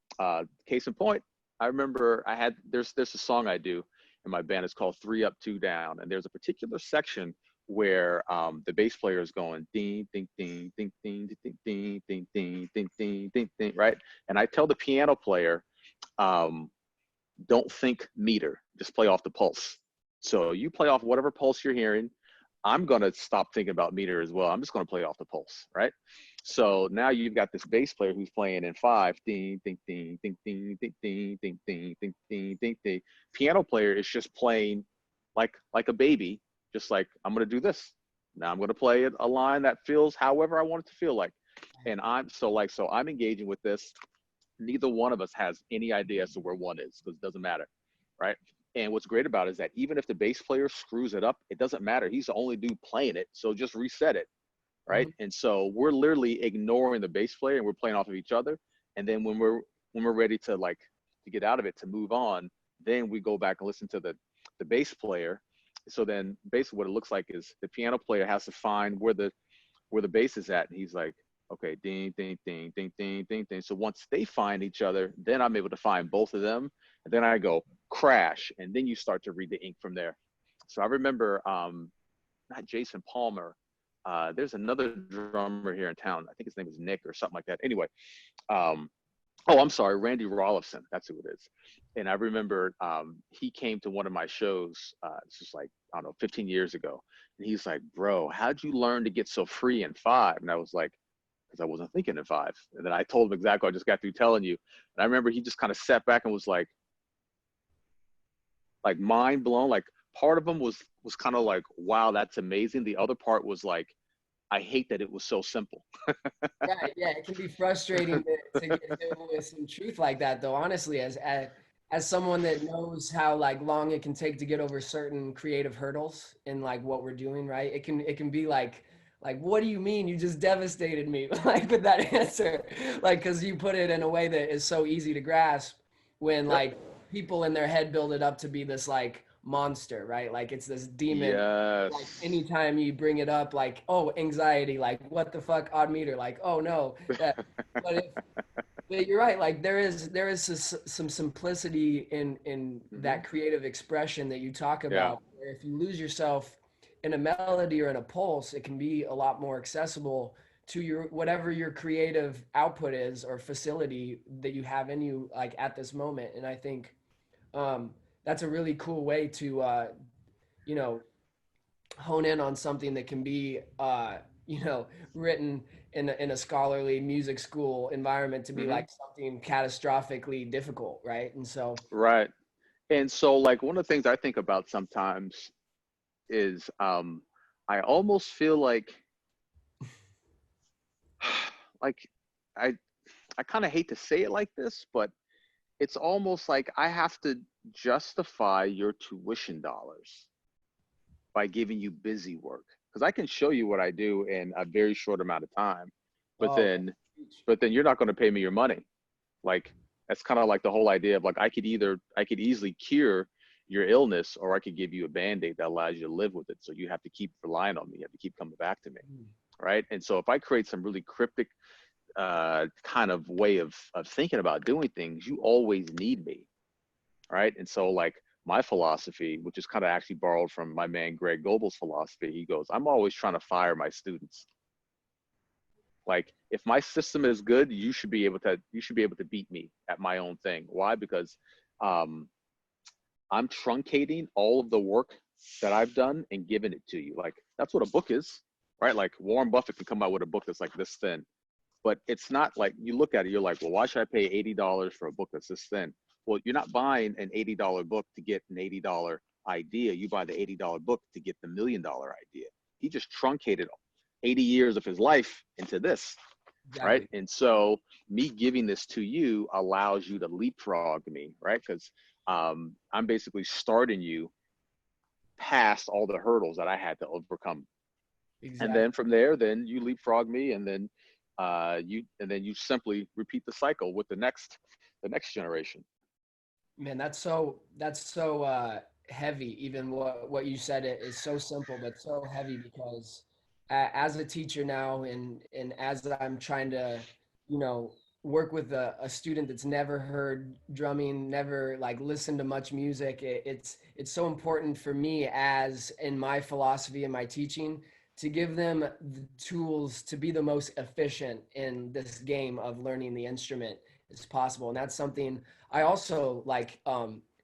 Case in point, I remember there's a song I do in my band. It's called Three Up, Two Down, and there's a particular section where the bass player is going ding ding ding ding ding ding ding ding ding ding ding ding ding, right? And I tell the piano player, um, don't think meter, just play off the pulse. So you play off whatever pulse you're hearing. I'm going to stop thinking about meter as well. I'm just going to play off the pulse, right? So now you've got this bass player who's playing in five, ding, ding, ding, ding, ding, ding, ding, ding, ding, ding, ding, ding, ding. Piano player is just playing like a baby, just like I'm going to do this. Now I'm going to play a line that feels however I want it to feel like. And so I'm engaging with this. Neither one of us has any idea as to where one is because it doesn't matter, right? And what's great about it is that even if the bass player screws it up, it doesn't matter. He's the only dude playing it, so just reset it, right? Mhm. And so we're literally ignoring the bass player and we're playing off of each other. And then when we're ready to like to get out of it to move on, then we go back and listen to the bass player So then basically what it looks like is the piano player has to find where the bass is at. And he's like, okay, ding, ding, ding, ding, ding, ding, ding. So once they find each other, then I'm able to find both of them. And then I go crash. And then you start to read the ink from there. So I remember, not Jason Palmer. There's another drummer here in town. I think his name is Nick or something like that. Anyway, um, oh, I'm sorry, Randy Rollifson. That's who it is. And I remember he came to one of my shows. This was like, I don't know, 15 years ago. And he's like, bro, how'd you learn to get so free in five? And I was like, because I wasn't thinking in five. And then I told him exactly what I just got through telling you. And I remember he just kind of sat back and was like mind blown. Like part of him was kind of like, wow, that's amazing. The other part was like, I hate that it was so simple. Yeah, yeah, it can be frustrating to get hit with some truth like that, though. Honestly, as someone that knows how like long it can take to get over certain creative hurdles in like what we're doing, right? It can be like what do you mean you just devastated me like with that answer, like because you put it in a way that is so easy to grasp when Yep. like people in their head build it up to be this like monster, right? Like it's this demon. Like Yes. anytime you bring it up, like, oh, anxiety, like what the fuck, odd meter, like, oh no, that. But if but you're right, like there is some simplicity in Hmm. that creative expression that you talk Yeah. about. Where if you lose yourself in a melody or in a pulse, it can be a lot more accessible to your whatever your creative output is or facility that you have in you, like at this moment. And I think um, that's a really cool way to you know hone in on something that can be written in a scholarly music school environment to be Hmm. like something catastrophically difficult, right? And so Right. And so like one of the things I think about sometimes is I almost feel like I I kind of hate to say it like this, but it's almost like I have to justify your tuition dollars by giving you busy work because I can show you what I do in a very short amount of time, but oh then but then you're not going to pay me your money. Like that's kind of like the whole idea of like I could easily cure your illness or I could give you a band-aid that allows you to live with it. So you have to keep relying on me. You have to keep coming back to me. Right. And so if I create some really cryptic kind of way of thinking about doing things, you always need me. Right. And so like my philosophy, which is kind of actually borrowed from my man Greg Goebel's philosophy, he goes, I'm always trying to fire my students. Like if my system is good, you should be able to beat me at my own thing. Why? Because um, I'm truncating all of the work that I've done and giving it to you. Like that's what a book is, right? Like Warren Buffett can come out with a book that's like this thin, but it's not like you look at it, you're like, well, why should I pay $80 for a book that's this thin? Well, you're not buying an $80 book to get an $80 idea. You buy the $80 book to get the $1 million idea. He just truncated 80 years of his life into this, right? exactly. And so me giving this to you allows you to leapfrog me, right? Because I'm basically starting you past all the hurdles that I had to overcome. And Exactly. then from there, then you leapfrog me, and then you simply repeat the cycle with the next generation. Man, that's so heavy. Even what you said it is so simple but so heavy because as a teacher now and as I'm trying to, you know, work with a student that's never heard drumming, never like listened to much music, it's so important for me as in my philosophy and my teaching to give them the tools to be the most efficient in this game of learning the instrument as possible. And that's something I also like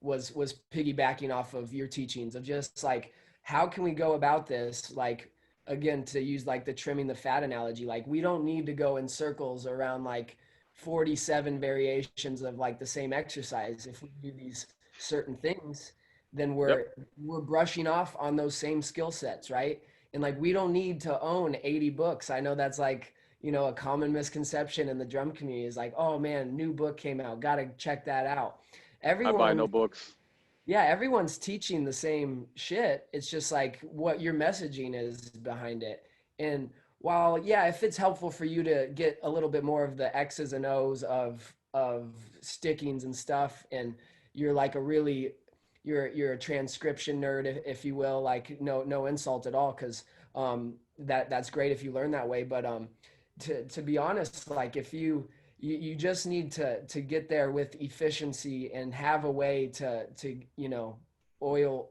was piggybacking off of your teachings of just like how can we go about this, like again to use like the trimming the fat analogy, like we don't need to go in circles around like 47 variations of like the same exercise. If we do these certain things, then Yep. we're brushing off on those same skill sets, right? And like we don't need to own 80 books. I know that's like, you know, a common misconception in the drum community is like, oh man, new book came out, gotta check that out. I buy Everyone, no books. yeah, everyone's teaching the same shit. It's just like what your messaging is behind it. And while yeah, if it's helpful for you to get a little bit more of the X's and O's of stickings and stuff, and you're like a really you're a transcription nerd, if you will. Like, no insult at all, because that's great if you learn that way. But to be honest, like, if you just need to get there with efficiency and have a way to oil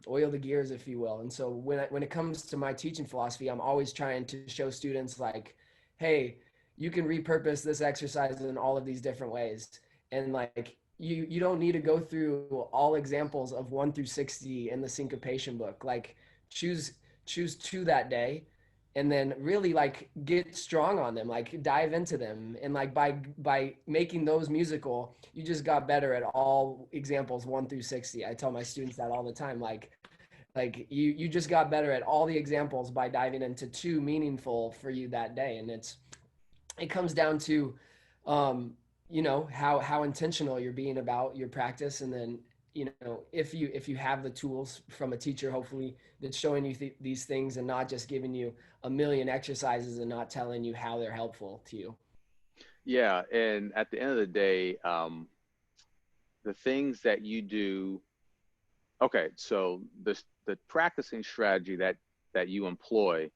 the gears, if you will. And so when it comes to my teaching philosophy, I'm always trying to show students, like, hey, you can repurpose this exercise in all of these different ways. And like, you don't need to go through all examples of 1 through 60 in the syncopation book. Like, choose choose two that day, and then really, like, get strong on them, like dive into them. And like, by making those musical, you just got better at all examples 1 through 60. I tell my students that all the time. Like, you just got better at all the examples by diving into two meaningful for you that day. And it comes down to how intentional you're being about your practice. And then, if you have the tools from a teacher, hopefully, that's showing you these things and not just giving you a million exercises and not telling you how they're helpful to you. Yeah, and at the end of the day, the things that you do. Okay, so the practicing strategy that you employ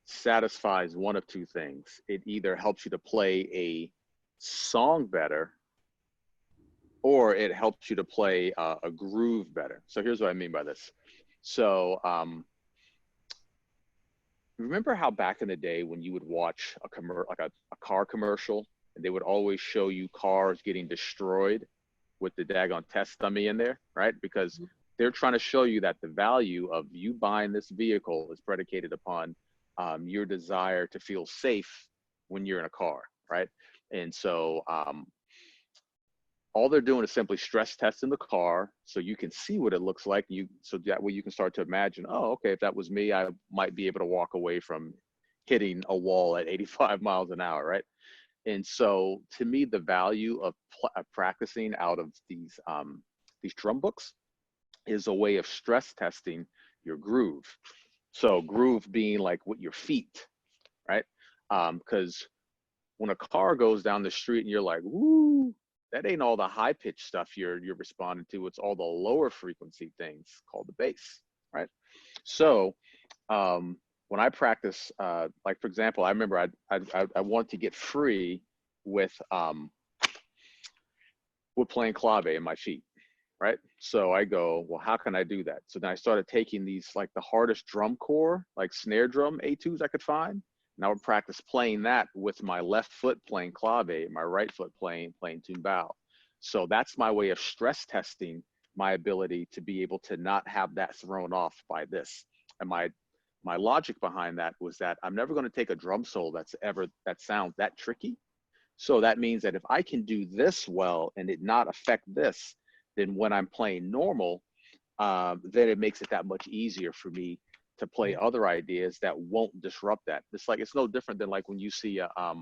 satisfies one of two things. It either helps you to play a song better, or it helps you to play a groove better. So here's what I mean by this. So remember how back in the day when you would watch a car commercial, and they would always show you cars getting destroyed with the daggone test dummy in there, right? Because they're trying to show you that the value of you buying this vehicle is predicated upon your desire to feel safe when you're in a car, right? And so all they're doing is simply stress testing the car so you can see what it looks like. So that way you can start to imagine, oh, okay, if that was me, I might be able to walk away from hitting a wall at 85 miles an hour, right? And so to me, the value of practicing out of these drum books is a way of stress testing your groove. So groove being like with your feet, right? Because when a car goes down the street and you're like, woo, that ain't all the high pitched stuff you're responding to. It's all the lower frequency things called the bass, right? So when I practice, like for example, I remember I wanted to get free with playing clave in my feet, right? So I go, well, how can I do that? So then I started taking these, like the hardest drum corps, like snare drum A2s I could find. And I would practice playing that with my left foot playing clave, my right foot playing tumbao. So that's my way of stress testing my ability to be able to not have that thrown off by this. And my logic behind that was that I'm never going to take a drum solo that sounds that tricky. So that means that if I can do this well and it not affect this, then when I'm playing normal, then it makes it that much easier for me to play other ideas that won't disrupt that. It's no different than like when you see a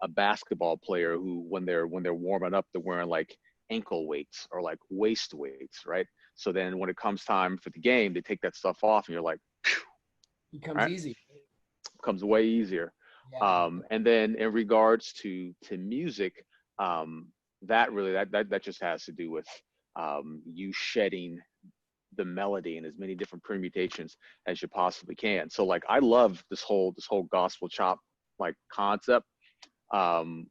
basketball player who, when they're warming up, they're wearing like ankle weights or like waist weights, right? So then when it comes time for the game, they take that stuff off, and you're like, phew, Becomes right? easy. Becomes way easier. Yeah. And then in regards to music, that really that just has to do with you shedding the melody in as many different permutations as you possibly can. So like I love this whole gospel chop like concept,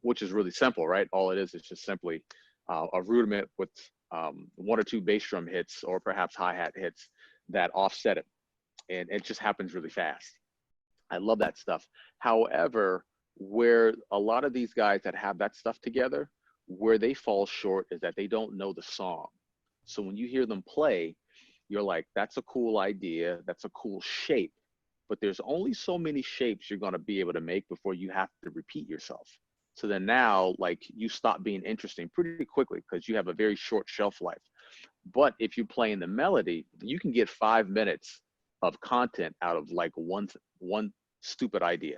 which is really simple, right? All it is just simply a rudiment with one or two bass drum hits or perhaps hi-hat hits that offset it, and it just happens really fast. I love that stuff. However, where a lot of these guys that have that stuff together, where they fall short is that they don't know the song. So when you hear them play, you're like, that's a cool idea, that's a cool shape, but there's only so many shapes you're going to be able to make before you have to repeat yourself. So then now, like, you stop being interesting pretty quickly because you have a very short shelf life. But if you're playing the melody, you can get 5 minutes of content out of like one stupid idea,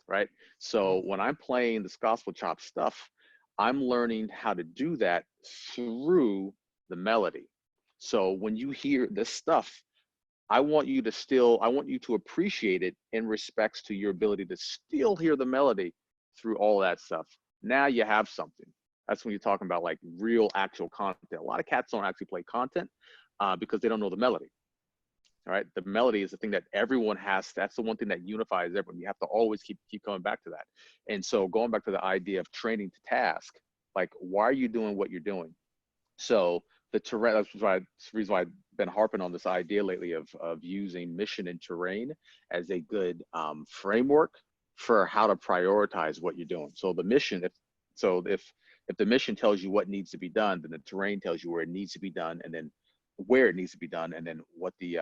right? So when I'm playing this gospel chop stuff, I'm learning how to do that through the melody. So when you hear this stuff, I want you to appreciate it in respects to your ability to still hear the melody through all that stuff. Now you have something, That's when you're talking about like real actual content. A lot of cats don't actually play content because they don't know the melody. All right, the melody is the thing that everyone has. That's the one thing that unifies everyone. You have to always keep coming back to that. And so going back to the idea of training to task, like why are you doing what you're doing? So the terrain, that's the reason why I've been harping on this idea lately of using mission and terrain as a good framework for how to prioritize what you're doing. So the mission, if the mission tells you what needs to be done, then the terrain tells you where it needs to be done, and then where it needs to be done, and then what the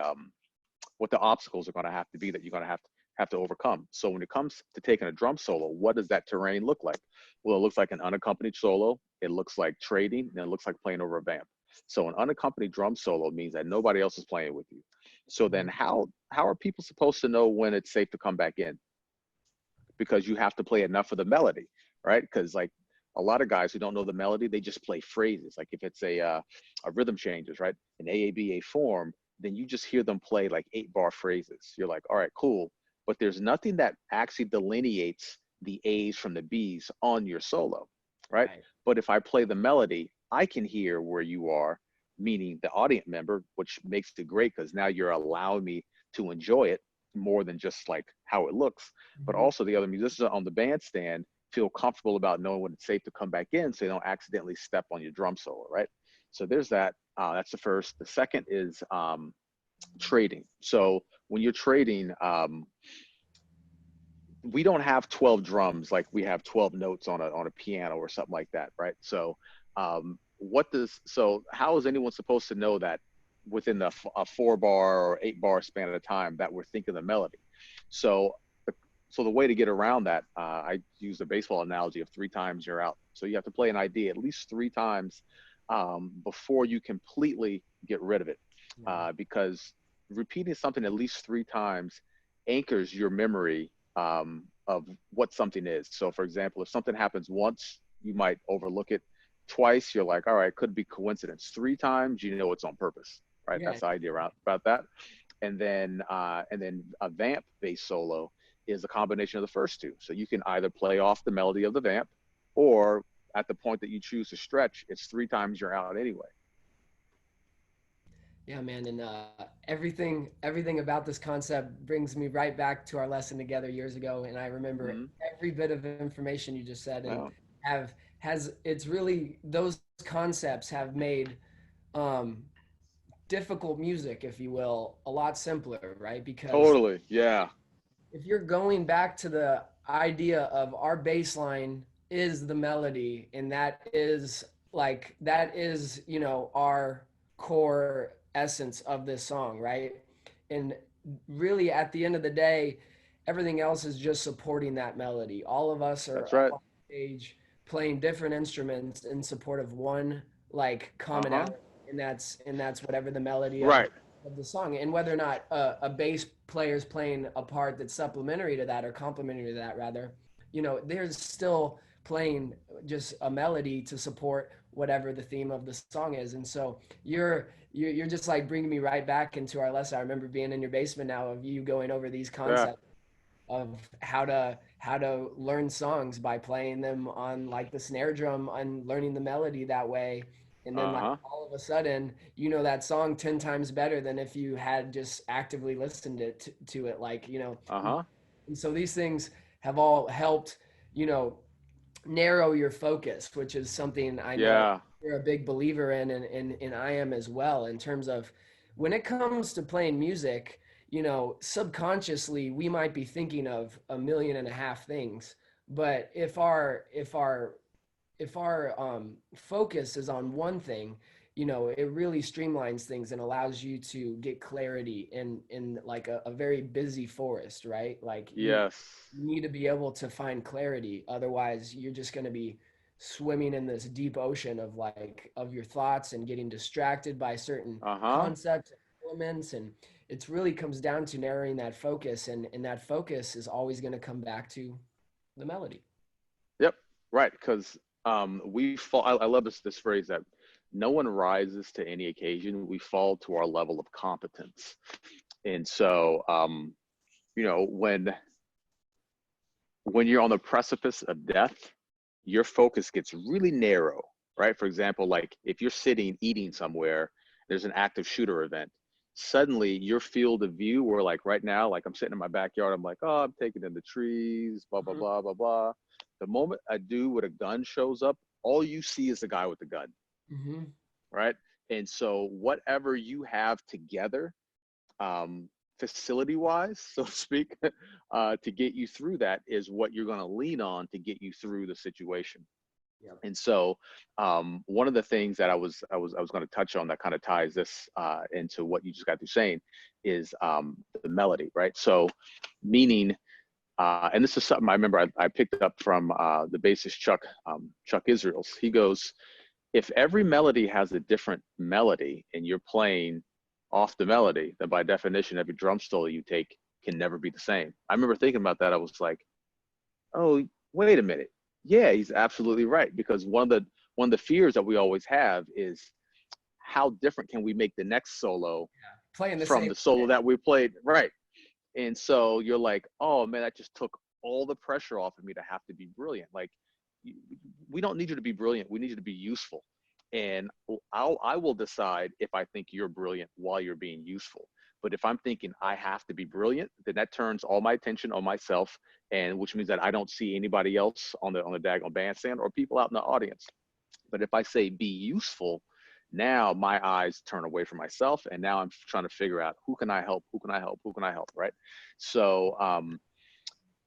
obstacles are going to have to be that you're going to have to overcome. So when it comes to taking a drum solo, what does that terrain look like? Well, it looks like an unaccompanied solo. It looks like trading, and it looks like playing over a vamp. So an unaccompanied drum solo means that nobody else is playing with you. So then how are people supposed to know when it's safe to come back in? Because you have to play enough of the melody, right? Because like a lot of guys who don't know the melody, they just play phrases. Like if it's a rhythm changes, right? An AABA form, then you just hear them play like 8-bar phrases. You're like, all right, cool. But there's nothing that actually delineates the A's from the B's on your solo, right? Right. But if I play the melody, I can hear where you are, meaning the audience member, which makes it great because now you're allowing me to enjoy it more than just like how it looks. But Mhm. also the other musicians on the bandstand feel comfortable about knowing when it's safe to come back in so they don't accidentally step on your drum solo, right? So there's that. That's the first. The second is trading. So when you're trading, we don't have 12 drums like we have 12 notes on a piano or something like that, right? So how is anyone supposed to know that within a 4-bar or 8-bar span of time that we're thinking the melody? So so the way to get around that, I use the baseball analogy of 3 times you're out. So you have to play an idea at least 3 times before you completely get rid of it, Yeah. because repeating something at least 3 times anchors your memory of what something is. So, for example, if something happens once, you might overlook it. Twice, you're like, all right, could be coincidence. 3 times, you know it's on purpose, right? Yeah. That's the idea around about that. And then a vamp based solo is a combination of the first two. So you can either play off the melody of the vamp, or at the point that you choose to stretch, it's 3 times you're out anyway. Yeah, man, and everything about this concept brings me right back to our lesson together years ago, and I remember Mm-hmm. every bit of information you just said, and Yeah, have has it's really those concepts have made um, difficult music, if you will, a lot simpler, right? Because totally. Yeah. if you're going back to the idea of our baseline is the melody, and that is our core essence of this song, right? And really at the end of the day, everything else is just supporting that melody. All of us are That's up right. on stage playing different instruments in support of one like Uh-huh. commonality, and that's whatever the melody Right. of the song, and whether or not a bass player is playing a part that's supplementary to that or complementary to that, rather, there's still playing just a melody to support whatever the theme of the song is. And so you're just like bringing me right back into our lesson. I remember being in your basement now of you going over these Yeah. concepts of how to learn songs by playing them on like the snare drum and learning the melody that way. And then like Uh-huh. all of a sudden you know that song 10 times better than if you had just actively listened to it, like, Uh-huh. and so these things have all helped, you know narrow your focus, which is something I know Yeah. you're a big believer in, and I am as well, in terms of when it comes to playing music, subconsciously we might be thinking of a million and a half things. But if our focus is on one thing, it really streamlines things and allows you to get clarity in like a very busy forest, right? Like Yes. you need to be able to find clarity. Otherwise, you're just going to be swimming in this deep ocean of your thoughts and getting distracted by certain Uh-huh. concepts and elements. And it's really comes down to narrowing that focus. And that focus is always going to come back to the melody. Yep. Right. Because we fall. I love this phrase that no one rises to any occasion. We fall to our level of competence. And so, you know, when you're on the precipice of death, your focus gets really narrow, right? For example, like if you're sitting eating somewhere, there's an active shooter event. Suddenly your field of view, where like right now, like I'm sitting in my backyard, I'm like, oh, I'm taking in the trees, blah, blah, Mhm. blah, blah, blah. The moment a dude with a gun shows up, all you see is the guy with the gun, Mhm. right? And so whatever you have together, um, facility wise, so to speak, to get you through that is what you're going to lean on to get you through the situation. Yep. And so, one of the things that I was going to touch on that kind of ties this into what you just got through saying is the melody, right? So, meaning, and this is something I remember I picked up from the bassist Chuck Israels. He goes, if every melody has a different melody and you're playing off the melody, then by definition, every drum solo you take can never be the same. I remember thinking about that. I was like, oh, wait a minute. Yeah, he's absolutely right. Because one of the fears that we always have is how different can we make the next solo Playing the from same the solo thing. that we played? Right. And so you're like, oh man, that just took all the pressure off of me to have to be brilliant. Like, we don't need you to be brilliant. We need you to be useful. And I will decide if I think you're brilliant while you're being useful. But if I'm thinking I have to be brilliant, then that turns all my attention on myself, and which means that I don't see anybody else on the daggone bandstand or people out in the audience. But if I say be useful, now my eyes turn away from myself, and now I'm trying to figure out who can I help, who can I help, who can I help, right? So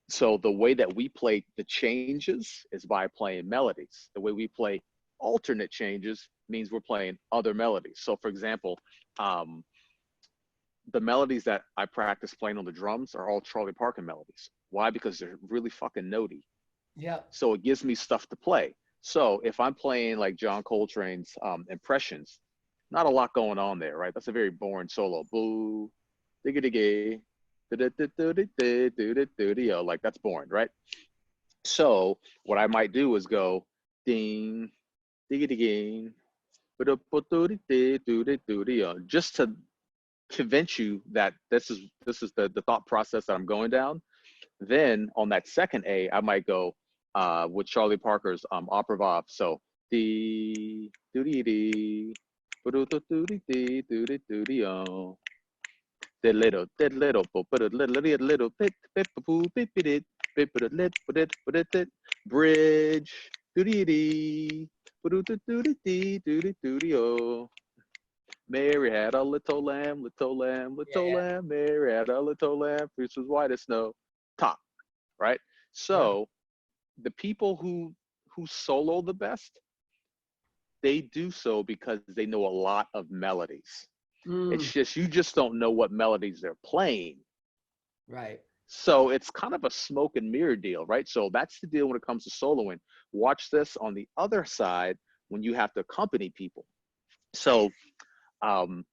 so the way that we play the changes is by playing melodies. The way we play alternate changes means we're playing other melodies. So for example, um, the melodies that I practice playing on the drums are all Charlie Parker melodies. Why? Because they're really fucking notey. Yep. So it gives me stuff to play. So if I'm playing like John Coltrane's Impressions, not a lot going on there, right? That's a very boring solo. Boo, digga digga, like that's boring, right? So what I might do is go ding, digga digga, just to convince you that this is the thought process that I'm going down. Then on that second A, I might go with Charlie Parker's opera vibe. So dee doody dee, doody dee doody doody oh. Did little, but a little bit, bridge, doody dee, doody dee, doody doody oh. Mary had a little lamb, little lamb, little Yeah. lamb. Mary had a little lamb, which was white as snow. Top, right? Yep. So the people who solo the best, they do so because they know a lot of melodies. It's Mm. just you just don't know what melodies they're playing. Right. So it's kind of a smoke and mirror deal, right? So that's the deal when it comes to soloing. Watch this on the other side when you have to accompany people. So um,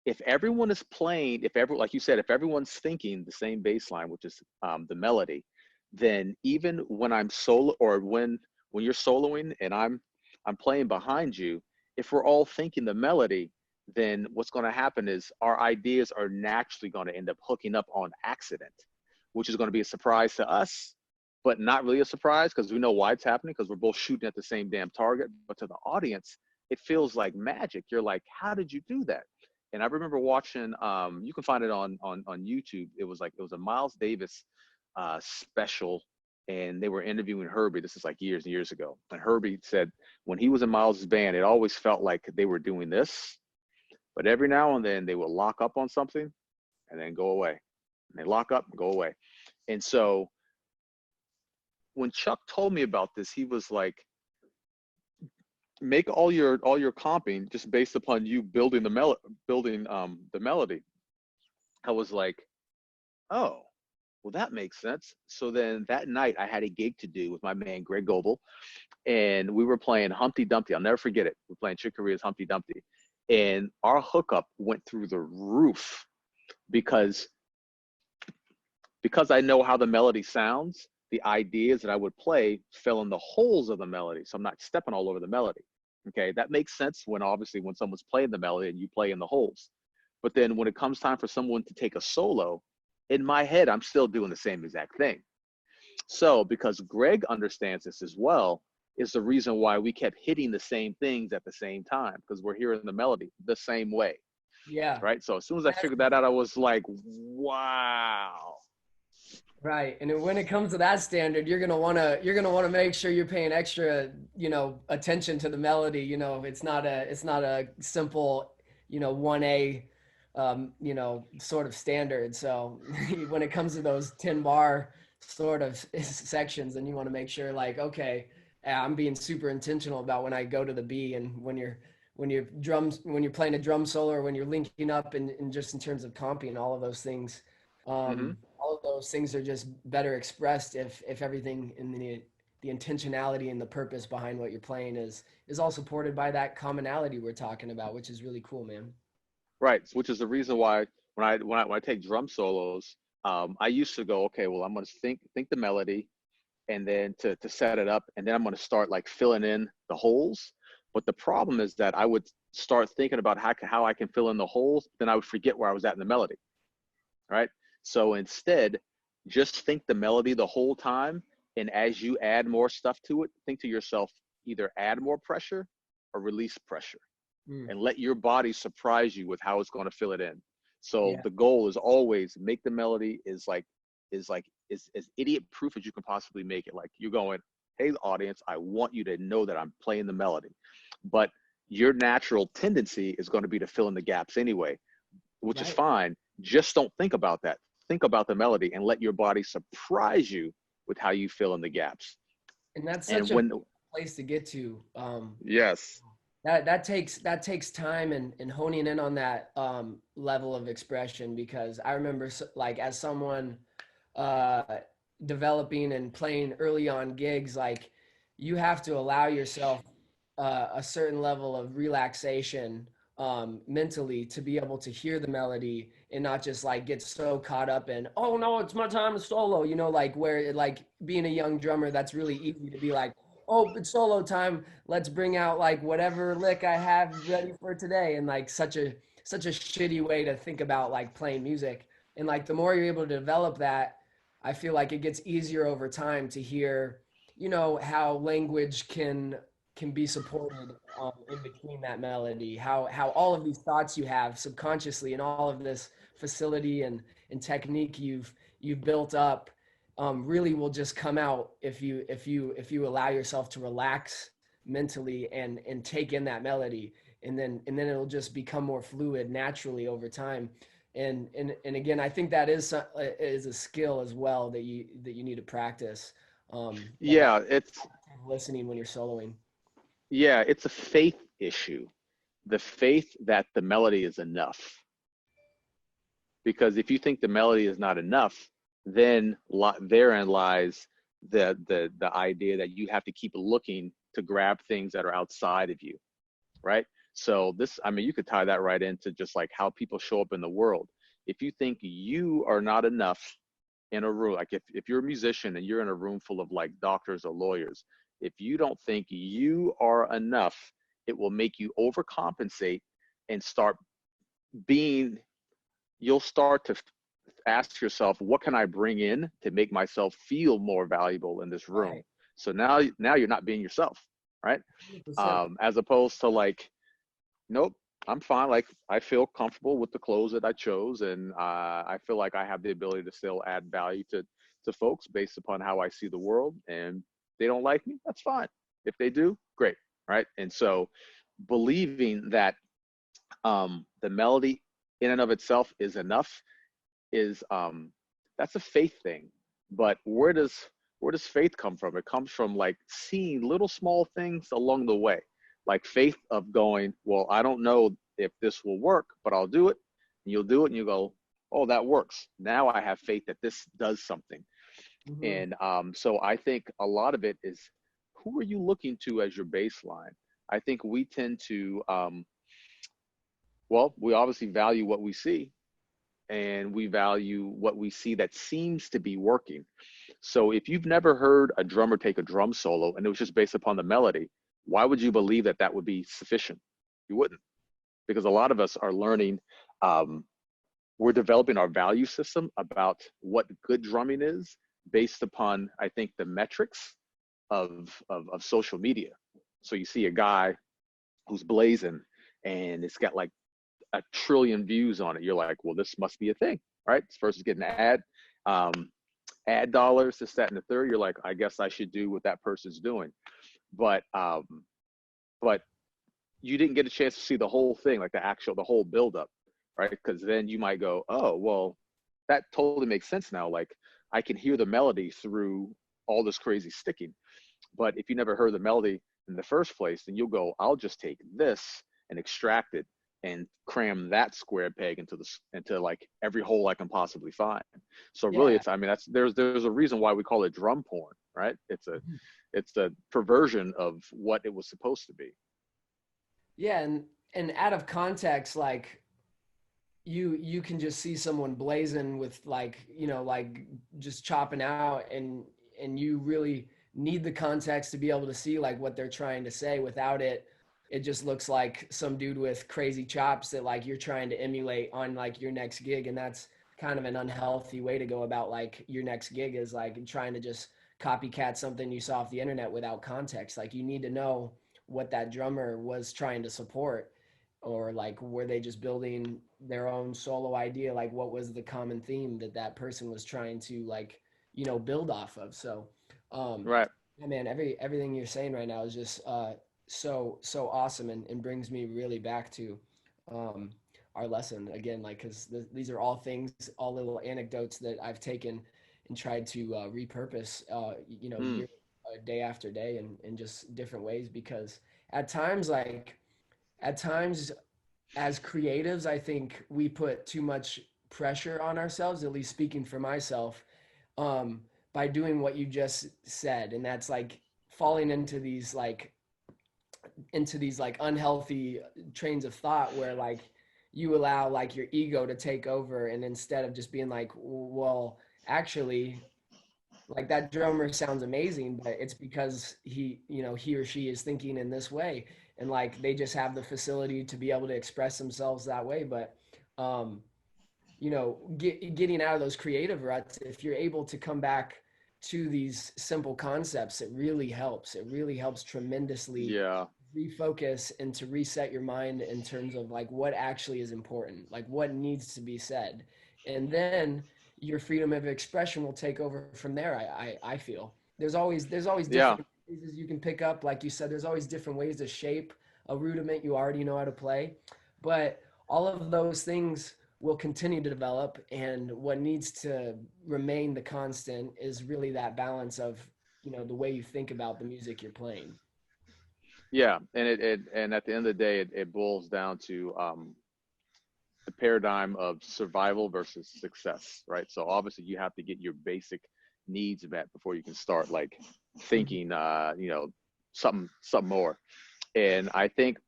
if everyone is playing, like you said, if everyone's thinking the same bass line, which is the melody, then even when I'm solo or when you're soloing and I'm playing behind you, if we're all thinking the melody, then what's going to happen is our ideas are naturally going to end up hooking up on accident, which is going to be a surprise to us, but not really a surprise because we know why it's happening because we're both shooting at the same damn target. But to the audience, it feels like magic. You're like, how did you do that? And I remember watching, you can find it on YouTube. It was a Miles Davis special, and they were interviewing Herbie. This is like years and years ago. And Herbie said when he was in Miles's band, it always felt like they were doing this, but every now and then they would lock up on something and then go away. And they lock up and go away. And so when Chuck told me about this, he was like, make all your comping just based upon you building the melody. I was like, oh, well, that makes sense. So then that night I had a gig to do with my man Greg Goebel, and we were playing Humpty Dumpty. I'll never forget it. We're playing Chick Corea's Humpty Dumpty, and our hookup went through the roof because I know how the melody sounds. The ideas that I would play fell in the holes of the melody, so I'm not stepping all over the melody. Okay, that makes sense when someone's playing the melody and you play in the holes. But then when it comes time for someone to take a solo, in my head, I'm still doing the same exact thing. So because Greg understands this as well, is the reason why we kept hitting the same things at the same time, because we're hearing the melody the same way, Yeah. right? So as soon as I figured that out, I was like, wow. Right. And then when it comes to that standard, you're gonna wanna make sure you're paying extra, attention to the melody. It's not a simple, 1A, sort of standard. So when it comes to those 10 bar sort of sections, then you want to make sure like, okay, I'm being super intentional about when I go to the B, and when you're playing a drum solo, or when you're linking up, and just in terms of comping, all of those things. Hmm. All of those things are just better expressed if everything in the intentionality and the purpose behind what you're playing is all supported by that commonality we're talking about, which is really cool, man. Right, which is the reason why when I take drum solos, I used to go, okay, well, I'm going to think the melody, and then to set it up, and then I'm going to start like filling in the holes. But the problem is that I would start thinking about how I can fill in the holes, then I would forget where I was at in the melody, right? So instead, just think the melody the whole time, and as you add more stuff to it, think to yourself, either add more pressure or release pressure, Mm, and let your body surprise you with how it's going to fill it in. So yeah. the goal is always make the melody is as idiot proof as you can possibly make it. Like you're going, hey audience, I want you to know that I'm playing the melody, but your natural tendency is going to be to fill in the gaps anyway, which is Right. fine. Just don't think about that. Think about the melody and let your body surprise you with how you fill in the gaps. And that's such And a when, place to get to. yes. That takes time and honing in on that level of expression, because I remember like as someone uh, developing and playing early on gigs, like you have to allow yourself a certain level of relaxation mentally to be able to hear the melody and not just like get so caught up in, oh no, it's my time to solo, like where like being a young drummer, that's really easy to be like, oh, it's solo time, let's bring out like whatever lick I have ready for today, and like such a shitty way to think about like playing music. And like the more you're able to develop that, I feel like it gets easier over time to hear, how language can be supported in between that melody, how all of these thoughts you have subconsciously, and all of this facility and technique you've built up, really will just come out if you allow yourself to relax mentally and take in that melody, and then it'll just become more fluid naturally over time. And again, I think that is a skill as well that you need to practice, that Yeah, it's listening when you're soloing. yeah, it's a faith issue. The faith that the melody is enough. Because if you think the melody is not enough, then therein lies the idea that you have to keep looking to grab things that are outside of you, right? So this, I mean, you could tie that right into just like how people show up in the world. If you think you are not enough in a room, like if you're a musician and you're in a room full of like doctors or lawyers, if you don't think you are enough, it will make you overcompensate and start being, you'll start to ask yourself, what can I bring in to make myself feel more valuable in this room? Right. So now you're not being yourself, right? 100%. As opposed to like, nope, I'm fine. Like I feel comfortable with the clothes that I chose, and I feel like I have the ability to still add value to folks based upon how I see the world. And they don't like me, that's fine. If they do, great, right? And so believing that the melody in and of itself is enough is that's a faith thing. But where does faith come from? It comes from like seeing little small things along the way, like faith of going, well, I don't know if this will work, but I'll do it. And you'll do it, and you go, oh, that works. Now I have faith that this does something. Hmm. And so I think a lot of it is, who are you looking to as your baseline? I think we tend to, well, we obviously value what we see, and we value what we see that seems to be working. So if you've never heard a drummer take a drum solo and it was just based upon the melody, why would you believe that that would be sufficient? You wouldn't, because a lot of us are learning, um, we're developing our value system about what good drumming is based upon, I think, the metrics of social media. So you see a guy who's blazing and it's got like a trillion views on it. You're like, well, this must be a thing, right? This person's getting um, ad dollars, this, that, and the third. You're like, I guess I should do what that person's doing. But but you didn't get a chance to see the whole thing, like the whole buildup, right? Because then you might go, oh, well, that totally makes sense now. Like I can hear the melody through all this crazy sticking. But if you never heard the melody in the first place, then you'll go, I'll just take this and extract it and cram that square peg into like every hole I can possibly find. So really, Yeah. it's, I mean, there's a reason why we call it drum porn, right? It's a perversion of what it was supposed to be. Yeah, and out of context, like you can just see someone blazing with like, like just chopping out, and you really need the context to be able to see like what they're trying to say. Without it, it just looks like some dude with crazy chops that like you're trying to emulate on like your next gig, and that's kind of an unhealthy way to go about like your next gig, is like trying to just copycat something you saw off the internet without context. Like you need to know what that drummer was trying to support, or like were they just building their own solo idea, like what was the common theme that that person was trying to like build off of. So um Right. yeah, man, everything you're saying right now is just so awesome, and brings me really back to um our lesson again, like because these are all things, all little anecdotes that I've taken and tried to repurpose Mm, year day after day, in just different ways, because at times like at times as creatives, I think we put too much pressure on ourselves, at least speaking for myself, um, by doing what you just said. And that's like falling into these like unhealthy trains of thought where like you allow like your ego to take over, and instead of just being like, well, actually, like that drummer sounds amazing, but it's because he or she is thinking in this way, and like they just have the facility to be able to express themselves that way. But um getting out of those creative ruts, if you're able to come back to these simple concepts, it really helps tremendously yeah. refocus and to reset your mind in terms of like what actually is important, like what needs to be said. And then your freedom of expression will take over from there. I feel there's always Yeah. different phases you can pick up. Like you said, there's always different ways to shape a rudiment you already know how to play. But all of those things will continue to develop, and what needs to remain the constant is really that balance of the way you think about the music you're playing. Yeah. And at the end of the day, it boils down to the paradigm of survival versus success, right? So obviously you have to get your basic needs met before you can start like Mhm. thinking, something more. And I think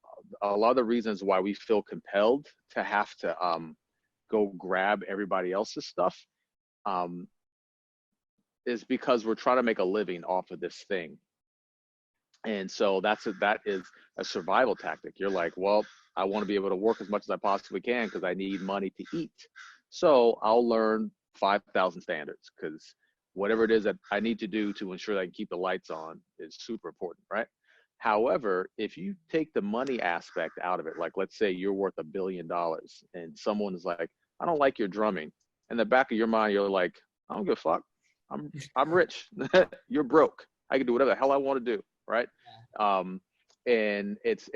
a lot of the reasons why we feel compelled to have to go grab everybody else's stuff um, is because we're trying to make a living off of this thing. And so that is a survival tactic. You're like, well, I want to be able to work as much as I possibly can because I need money to eat. So I'll learn 5,000 standards because whatever it is that I need to do to ensure that I can keep the lights on is super important, right? However, if you take the money aspect out of it, like let's say you're worth $1 billion and someone is like, I don't like your drumming. In the back of your mind, you're like, I don't give a fuck. I'm rich. You're broke. I can do whatever the hell I want to do, right? Um, and it's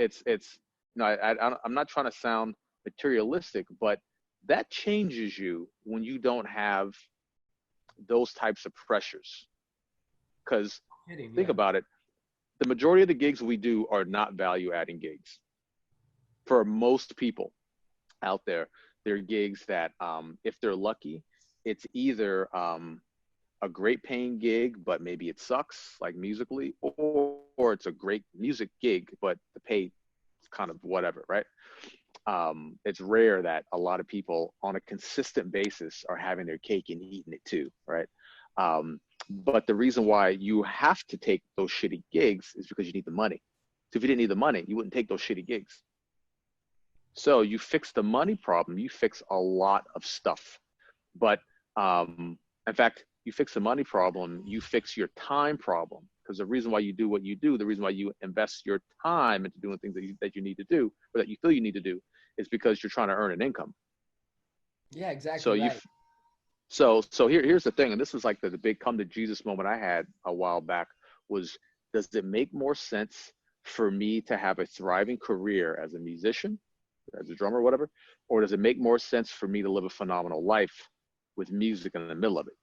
no, I'm not trying to sound materialistic, but that changes you when you don't have those types of pressures. Because Kidding, think yeah. about it, the majority of the gigs we do are not value adding gigs for most people out there. They're gigs that, if they're lucky, it's either a great paying gig, but maybe it sucks like musically, or it's a great music gig, but the pay is kind of whatever, right? It's rare that a lot of people on a consistent basis are having their cake and eating it too, right? But the reason why you have to take those shitty gigs is because you need the money. So if you didn't need the money, you wouldn't take those shitty gigs. So you fix the money problem, you fix a lot of stuff. But in fact, you fix the money problem, you fix your time problem. Because the reason why you do what you do, the reason why you invest your time into doing things that you need to do, or that you feel you need to do, is because you're trying to earn an income. Yeah, So exactly you right. here's the thing, and this is like the big come to Jesus moment I had a while back was, does it make more sense for me to have a thriving career as a musician, as a drummer, whatever, or does it make more sense for me to live a phenomenal life with music in the middle of it?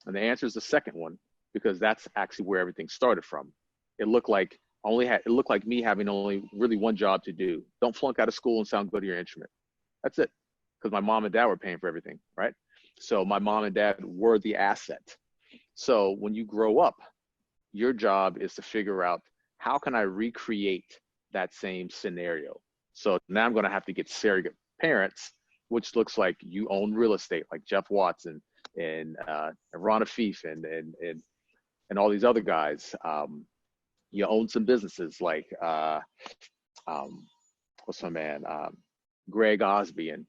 And the answer is the second one, because that's actually where everything started from. It looked like it looked like me having only really one job to do. Don't flunk out of school and sound good at your instrument. That's it. Because my mom and dad were paying for everything, right? So my mom and dad were the asset. So when you grow up, your job is to figure out, how can I recreate that same scenario? So now I'm going to have to get surrogate parents, which looks like you own real estate, like Jeff Watson and Ron Afif and all these other guys. You own some businesses like um, what's my man, Greg Osby and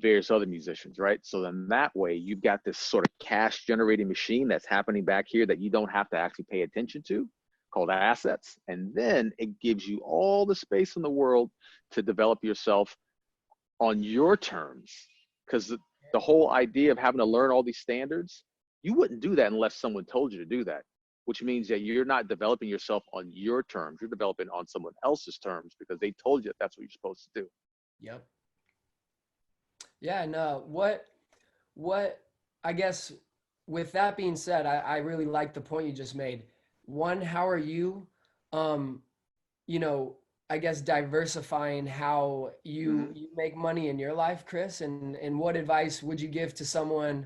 various other musicians, right? So then that way you've got this sort of cash generating machine that's happening back here that you don't have to actually pay attention to, called assets. And then it gives you all the space in the world to develop yourself on your terms. Because the whole idea of having to learn all these standards, you wouldn't do that unless someone told you to do that, which means that you're not developing yourself on your terms. You're developing on someone else's terms because they told you that that's what you're supposed to do. Yep. Yeah, no, what I guess with that being said, I really like the point you just made. One, how are you, um, you know, I guess diversifying how Mm-hmm. you make money in your life, Chris, and what advice would you give to someone,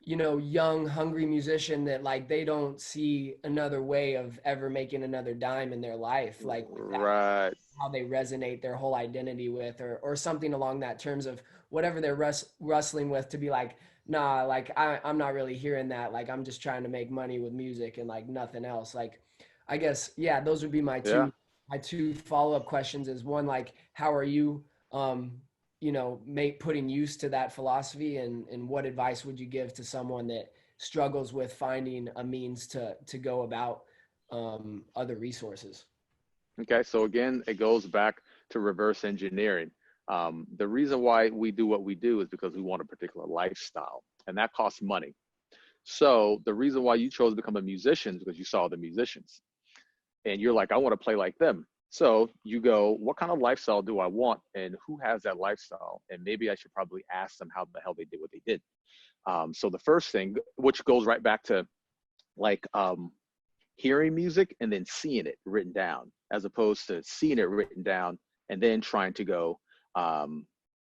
young, hungry musician that like they don't see another way of ever making another dime in their life, like with that Right. how they resonate their whole identity with, or something along that terms of whatever they're wrestling with, to be like, nah, like I'm not really hearing that, like I'm just trying to make money with music and like nothing else. Like I guess, yeah, those would be Yeah. my two follow-up questions. Is one, like how are you putting use to that philosophy, and what advice would you give to someone that struggles with finding a means to go about other resources? Okay. So again, it goes back to reverse engineering. The reason why we do what we do is because we want a particular lifestyle, and that costs money. So the reason why you chose to become a musician is because you saw the musicians, and you're like, I want to play like them. So you go, what kind of lifestyle do I want, and who has that lifestyle? And maybe I should probably ask them how the hell they did what they did. So the first thing, which goes right back to like hearing music and then seeing it written down, as opposed to seeing it written down and then trying to go um,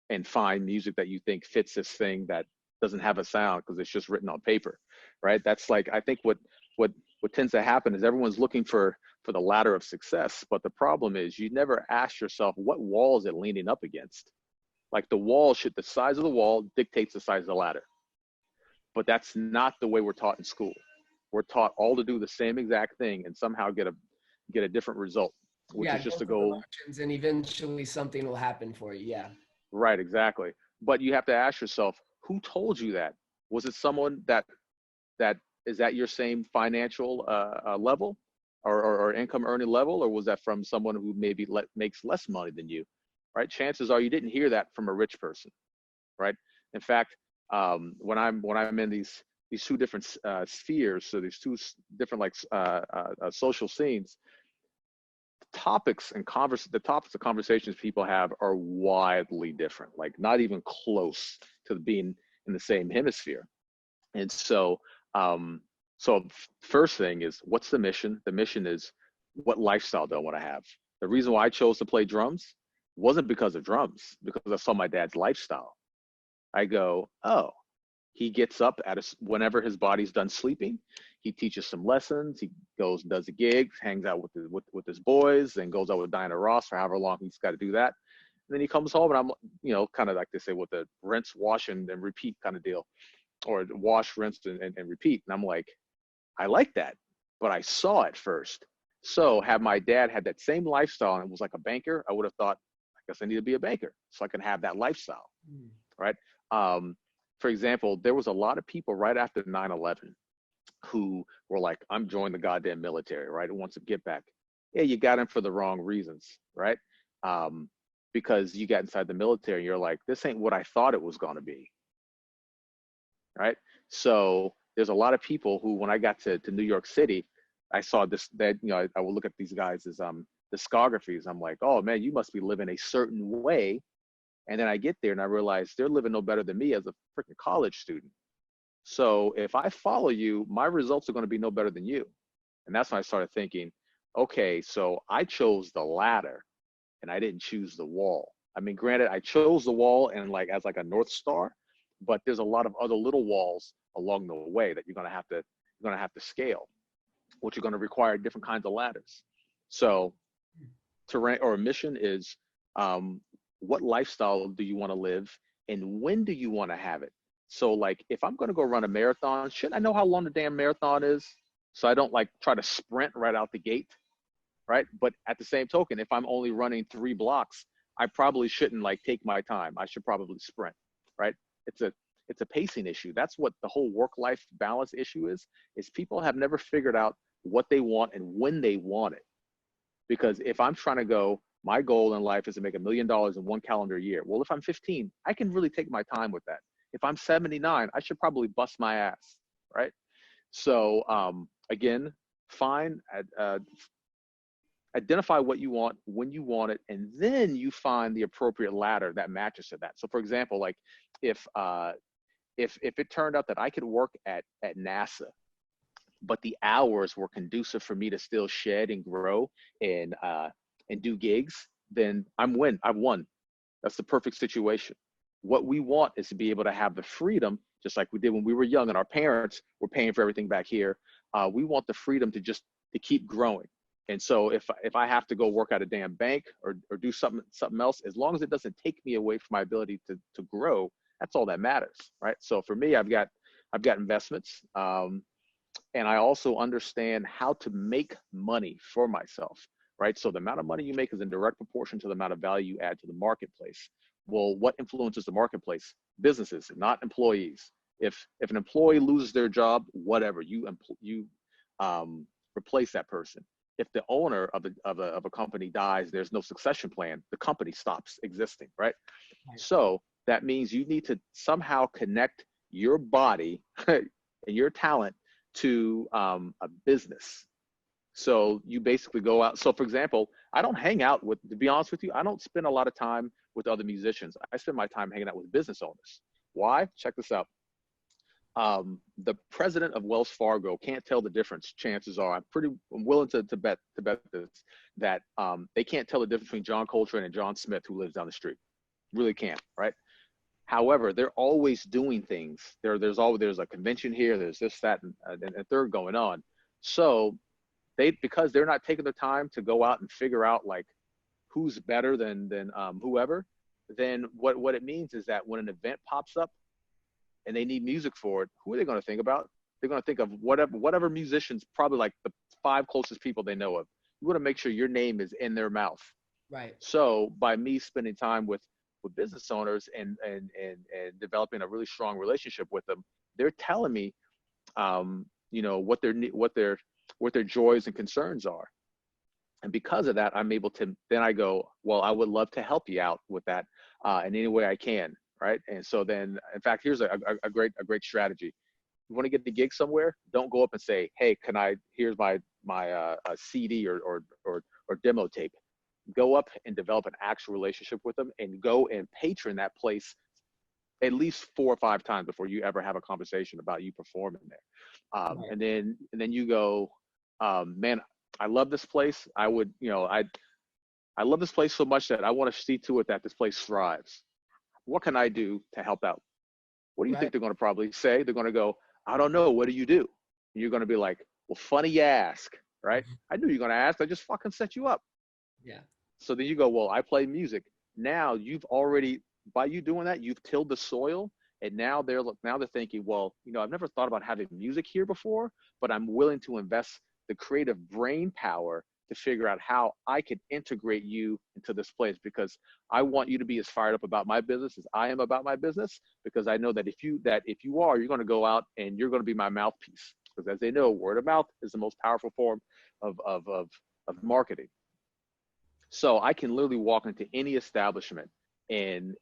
and find music that you think fits this thing that doesn't have a sound because it's just written on paper, right? That's like, I think what what tends to happen is everyone's looking for the ladder of success, but the problem is you never ask yourself, what wall is it leaning up against? Like the size of the wall dictates the size of the ladder, but that's not the way we're taught in school. We're taught all to do the same exact thing and somehow get a different result, which Yeah, is just go to through the go motions and eventually something will happen for you. Yeah. right, exactly. But you have to ask yourself, who told you that? Was it someone that is at your same financial level or income earning level, or was that from someone who maybe makes less money than you? Right? Chances are you didn't hear that from a rich person, right? In fact, when I'm in these two different spheres, so these different like social scenes, the topics of conversations people have are wildly different, like not even close to being in the same hemisphere. And um, so first thing is, what's the mission? The mission is, what lifestyle do I want to have? The reason why I chose to play drums wasn't because of drums, because I saw my dad's lifestyle. I go, oh, he gets up whenever his body's done sleeping. He teaches some lessons. He goes and does a gig, hangs out with his boys, and goes out with Diana Ross for however long he's got to do that. And then he comes home, and I'm, kind of like they say, with the rinse, wash, and repeat kind of deal, or wash, rinse, and repeat. And I'm like, I like that, but I saw it first. So had my dad had that same lifestyle and was like a banker, I would have thought, I guess I need to be a banker so I can have that lifestyle, right? Um, for example, there was a lot of people right after 9/11 who were like, I'm joining the goddamn military, right? Who wants to get back. Yeah, you got in for the wrong reasons, right? Um, because you got inside the military and you're like, this ain't what I thought it was going to be, right? So there's a lot of people who, when I got to New York City, I saw this, that, you know, I would look at these guys' discographies. I'm like, oh man, you must be living a certain way. And then I get there and I realize they're living no better than me as a freaking college student. So if I follow you, my results are going to be no better than you. And that's when I started thinking, okay, so I chose the ladder and I didn't choose the wall. I mean, granted, I chose the wall and like as like a North Star, but there's a lot of other little walls along the way that you're gonna have to scale, which are going to require different kinds of ladders. So terrain or mission is what lifestyle do you want to live and when do you want to have it? So like if I'm going to go run a marathon, shouldn't I know how long the damn marathon is? So I don't like try to sprint right out the gate, right? But at the same token, if I'm only running 3 blocks, I probably shouldn't like take my time. I should probably sprint, right? It's a it's a pacing issue. That's what the whole work-life balance issue is people have never figured out what they want and when they want it. Because if I'm trying to go, my goal in life is to make $1 million in 1 calendar year. Well, if I'm 15, I can really take my time with that. If I'm 79, I should probably bust my ass, right? So again, find identify what you want, when you want it, and then you find the appropriate ladder that matches to that. So for example, like if it turned out that I could work at NASA, but the hours were conducive for me to still shed and grow and do gigs, then I've won. That's the perfect situation. What we want is to be able to have the freedom, just like we did when we were young and our parents were paying for everything back here. We want the freedom to keep growing. And so if I have to go work at a damn bank or do something else, as long as it doesn't take me away from my ability to grow, that's all that matters, right? So for me, I've got investments, and I also understand how to make money for myself, right? So the amount of money you make is in direct proportion to the amount of value you add to the marketplace. Well, what influences the marketplace? Businesses, not employees. If an employee loses their job, whatever, you replace that person. If the owner of a company dies, there's no succession plan, the company stops existing, right? Right. So that means you need to somehow connect your body and your talent to a business. So you basically go out. So for example, I don't hang out with, to be honest with you, I don't spend a lot of time with other musicians. I spend my time hanging out with business owners. Why? Check this out. The president of Wells Fargo can't tell the difference. Chances are, I'm willing to bet this, that they can't tell the difference between John Coltrane and John Smith, who lives down the street. Really can't, right? However, they're always doing things. There's a convention here. There's this, that, and a third going on. So because they're not taking the time to go out and figure out like who's better than whoever, then what it means is that when an event pops up and they need music for it, who are they going to think about? They're going to think of whatever musicians, probably like the 5 closest people they know of. You want to make sure your name is in their mouth. Right. So by me spending time with business owners and developing a really strong relationship with them, they're telling me, what their joys and concerns are. And because of that, I'm able to, then I go, well, I would love to help you out with that in any way I can. Right. And so then, in fact, here's a great strategy. You want to get the gig somewhere, don't go up and say, hey, here's my CD or demo tape. Go up and develop an actual relationship with them and go and patron that place at least 4 or 5 times before you ever have a conversation about you performing there. Right. And then you go, man, I love this place. I love this place so much that I want to see to it that this place thrives. What can I do to help out? What do you think Right. they're going to probably say? They're going to go, I don't know. What do you do? And you're going to be like, well, funny you ask, right? I knew you were going to ask. I just fucking set you up. Yeah. So then you go, well, I play music. Now you've already, by you doing that, you've tilled the soil. And now they're thinking, well, I've never thought about having music here before, but I'm willing to invest the creative brain power to figure out how I could integrate you into this place, because I want you to be as fired up about my business as I am about my business, because I know that if you are, you're going to go out and you're going to be my mouthpiece. because as they know, word of mouth is the most powerful form of marketing. So I can literally walk into any establishment and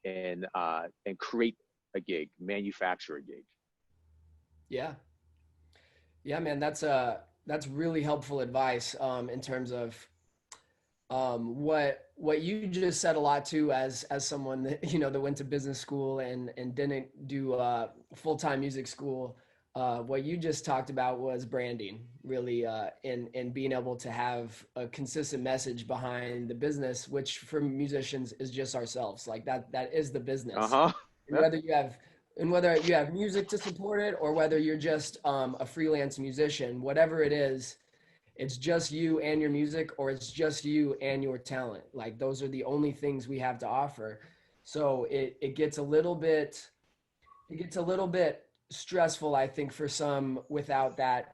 create a gig, manufacture a gig. Yeah. Yeah, man, that's really helpful advice in terms of what you just said a lot too, as someone that that went to business school and didn't do full-time music school. What you just talked about was branding, really, and being able to have a consistent message behind the business, which for musicians is just ourselves. Like that is the business. Uh-huh. And Yep. whether you have music to support it, or whether you're just a freelance musician, whatever it is, it's just you and your music, or it's just you and your talent. Like those are the only things we have to offer. So it gets a little bit stressful, I think, for some without that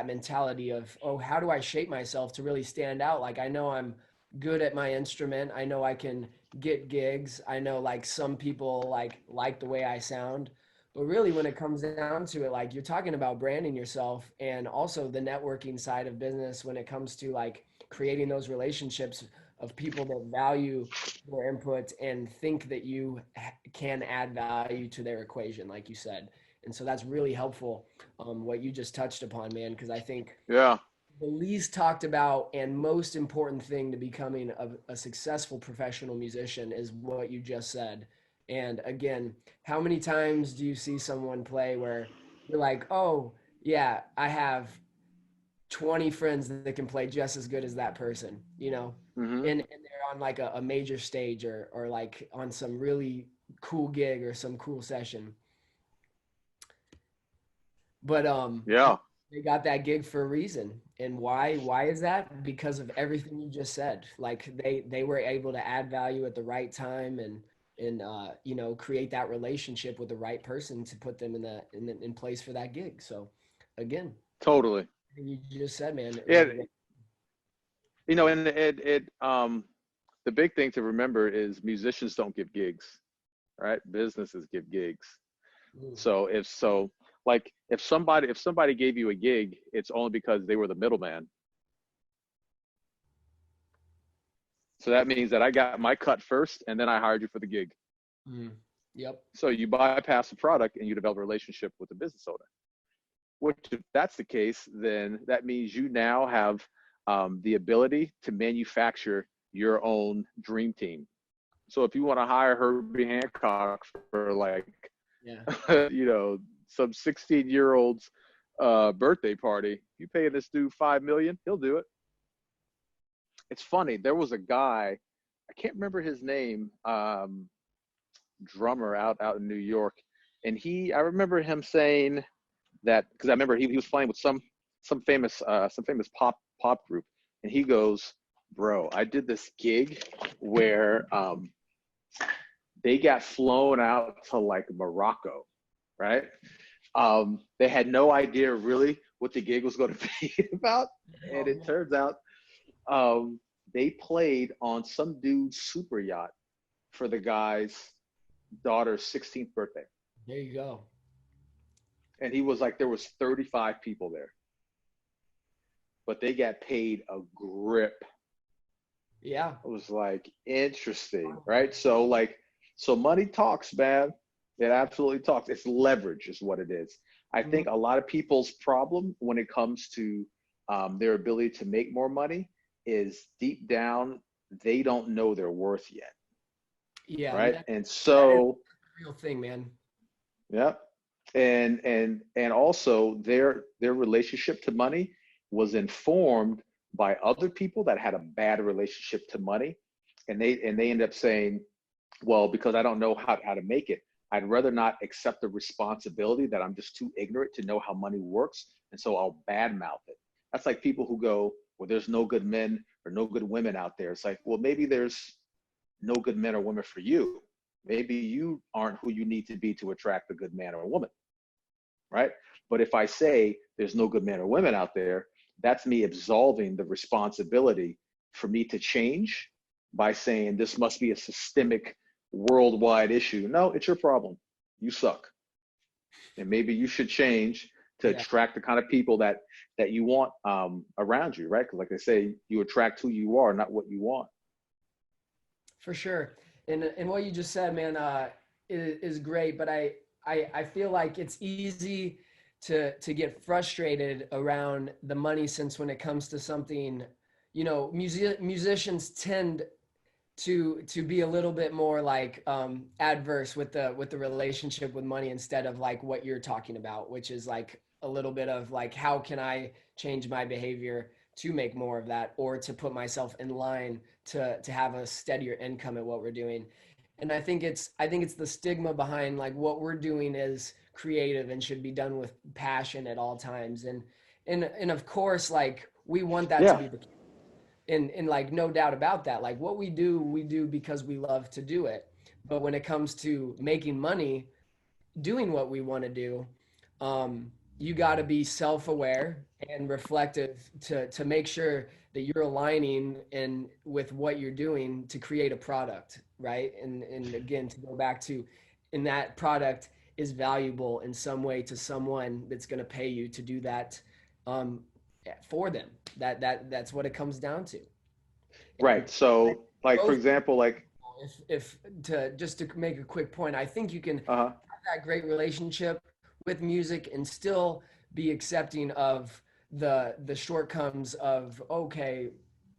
mentality of, oh, how do I shape myself to really stand out? Like I know I'm good at my instrument. I know I can get gigs. I know like some people like the way I sound. But really when it comes down to it, like you're talking about branding yourself and also the networking side of business when it comes to like creating those relationships of people that value your input and think that you can add value to their equation, like you said. And so that's really helpful, what you just touched upon, man, because I think Yeah. the least talked about and most important thing to becoming a successful professional musician is what you just said. And again, how many times do you see someone play where you're like, oh, yeah, I have 20 friends that can play just as good as that person, Mm-hmm. and they're on like a major stage or like on some really cool gig or some cool session. But Yeah. they got that gig for a reason. And why is that? Because of everything you just said. Like they were able to add value at the right time and create that relationship with the right person to put them in place for that gig. So again, Totally. you just said, man, it Yeah. really was. And the big thing to remember is musicians don't give gigs, right? Businesses give gigs. Mm. If somebody gave you a gig, it's only because they were the middleman. So that means that I got my cut first and then I hired you for the gig. Mm. Yep. So you bypass the product and you develop a relationship with the business owner. Which, if that's the case, then that means you now have the ability to manufacture your own dream team. So if you want to hire Herbie Hancock for like, Yeah. some 16-year-old's birthday party, you pay this dude $5 million, he'll do it. It's funny. There was a guy, I can't remember his name, drummer out in New York, and I remember him saying that because I remember he was playing with some famous pop group, and he goes, "Bro, I did this gig where they got flown out to like Morocco, right? They had no idea really what the gig was going to be about, and it turns out they played on some dude's super yacht for the guy's daughter's 16th birthday." There you go. And he was like, there was 35 people there, but they got paid a grip. Yeah. It was like interesting, right? So money talks, man. It absolutely talks. It's leverage is what it is. I Mhm. think a lot of people's problem when it comes to their ability to make more money is deep down, they don't know their worth yet, Yeah, and right? that And that is so, a real thing, man. yeah, and also their relationship to money was informed by other people that had a bad relationship to money, and they end up saying, well, because I don't know how to make it, I'd rather not accept the responsibility that I'm just too ignorant to know how money works, and so I'll badmouth it. That's like people who go, well, there's no good men or no good women out there. It's like, well, maybe there's no good men or women for you. Maybe you aren't who you need to be to attract a good man or a woman, right? But if I say there's no good men or women out there, that's me absolving the responsibility for me to change by saying this must be a systemic worldwide issue. No, it's your problem. You suck. And maybe you should change to Yeah, attract the kind of people that you want around you, right? Because like they say, you attract who you are, not what you want. for sure. And what you just said, man, is great. But I feel like it's easy to get frustrated around the money, since when it comes to something, musicians tend to be a little bit more like adverse with the relationship with money, instead of like what you're talking about, which is like a little bit of like, how can I change my behavior to make more of that, or to put myself in line to have a steadier income at what we're doing. And I think it's the stigma behind like what we're doing is creative and should be done with passion at all times. And of course, like, we want that to Yeah, be the, and like, no doubt about that, like what we do because we love to do it. But when it comes to making money doing what we want to do, you got to be self-aware and reflective to make sure that you're aligning in with what you're doing to create a product, right? And again, to go back to, and that product is valuable in some way to someone that's going to pay you to do that, um, for them. That's what it comes down to. And right. So like for both example, like if to just to make a quick point, I think you can uh-huh. have that great relationship with music and still be accepting of the shortcomings of, okay,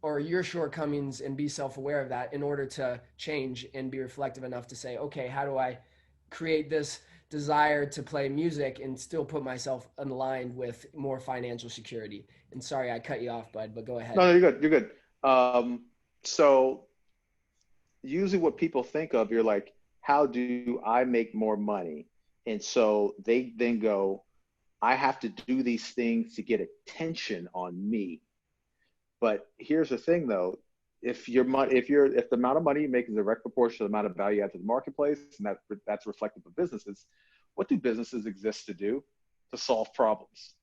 or your shortcomings, and be self-aware of that in order to change and be reflective enough to say, okay, how do I create this desire to play music and still put myself aligned with more financial security. And sorry I cut you off, bud, but go No, ahead. no, you're good. You're good. So usually what people think of, you're like, how do I make more money? And so they then go, I have to do these things to get attention on me. But here's the thing though, if the amount of money you make is a direct proportion to the amount of value you add to the marketplace, and that's reflective of businesses, what do businesses exist to do? To solve problems.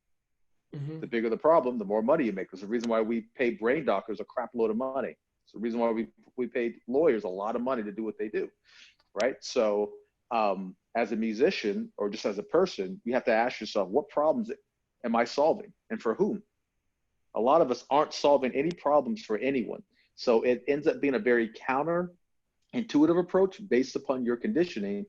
Hmm. The bigger the problem, the more money you make. There's a reason why we pay brain doctors a crap load of money. It's the reason why we pay lawyers a lot of money to do what they do, right? So as a musician or just as a person, you have to ask yourself, what problems am I solving and for whom? A lot of us aren't solving any problems for anyone. So it ends up being a very counterintuitive approach based upon your conditioning,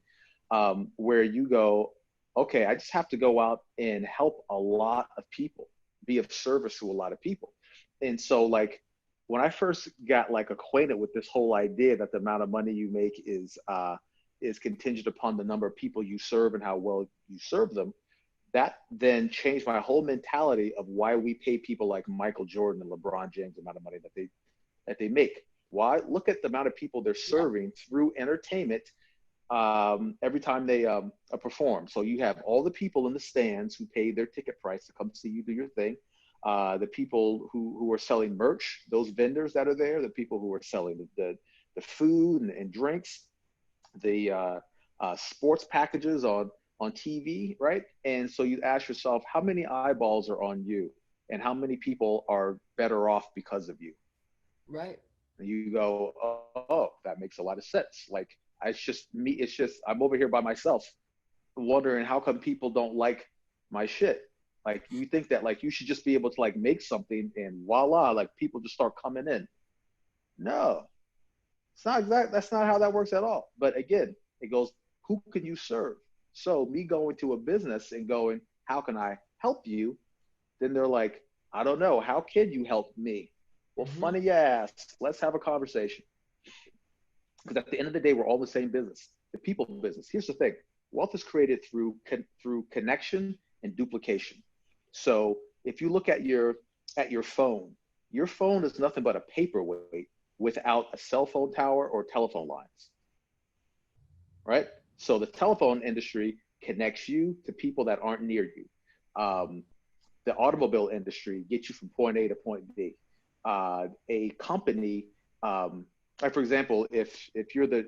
where you go, okay, I just have to go out and help a lot of people, be of service to a lot of people. And so, like, when I first got like acquainted with this whole idea that the amount of money you make is contingent upon the number of people you serve and how well you serve them, that then changed my whole mentality of why we pay people like Michael Jordan and LeBron James the amount of money that they make. Why? Look at the amount of people they're Yeah. serving through entertainment every time they perform. So you have all the people in the stands who pay their ticket price to come see you do your thing. The people who are selling merch, those vendors that are there, the people who are selling the food and drinks, the sports packages on TV, right? And so you ask yourself, how many eyeballs are on you, and how many people are better off because of you? Right. And you go, oh, that makes a lot of sense. Like, it's just me. It's just I'm over here by myself, wondering how come people don't like my shit. Like, you think that like you should just be able to like make something and voila, like people just start coming in. No, it's not exact. That's not how that works at all. But again, it goes, who can you serve? So me going to a business and going, how can I help you? Then they're like, I don't know. How can you help me? Well, Hmm. funny you ask. Let's have a conversation. Because at the end of the day, we're all in the same business, the people business. Here's the thing: wealth is created through connection and duplication. So if you look your phone is nothing but a paperweight without a cell phone tower or telephone lines, right? So the telephone industry connects you to people that aren't near you. Um, the automobile industry gets you from point A to point B. A company, like for example, if you're the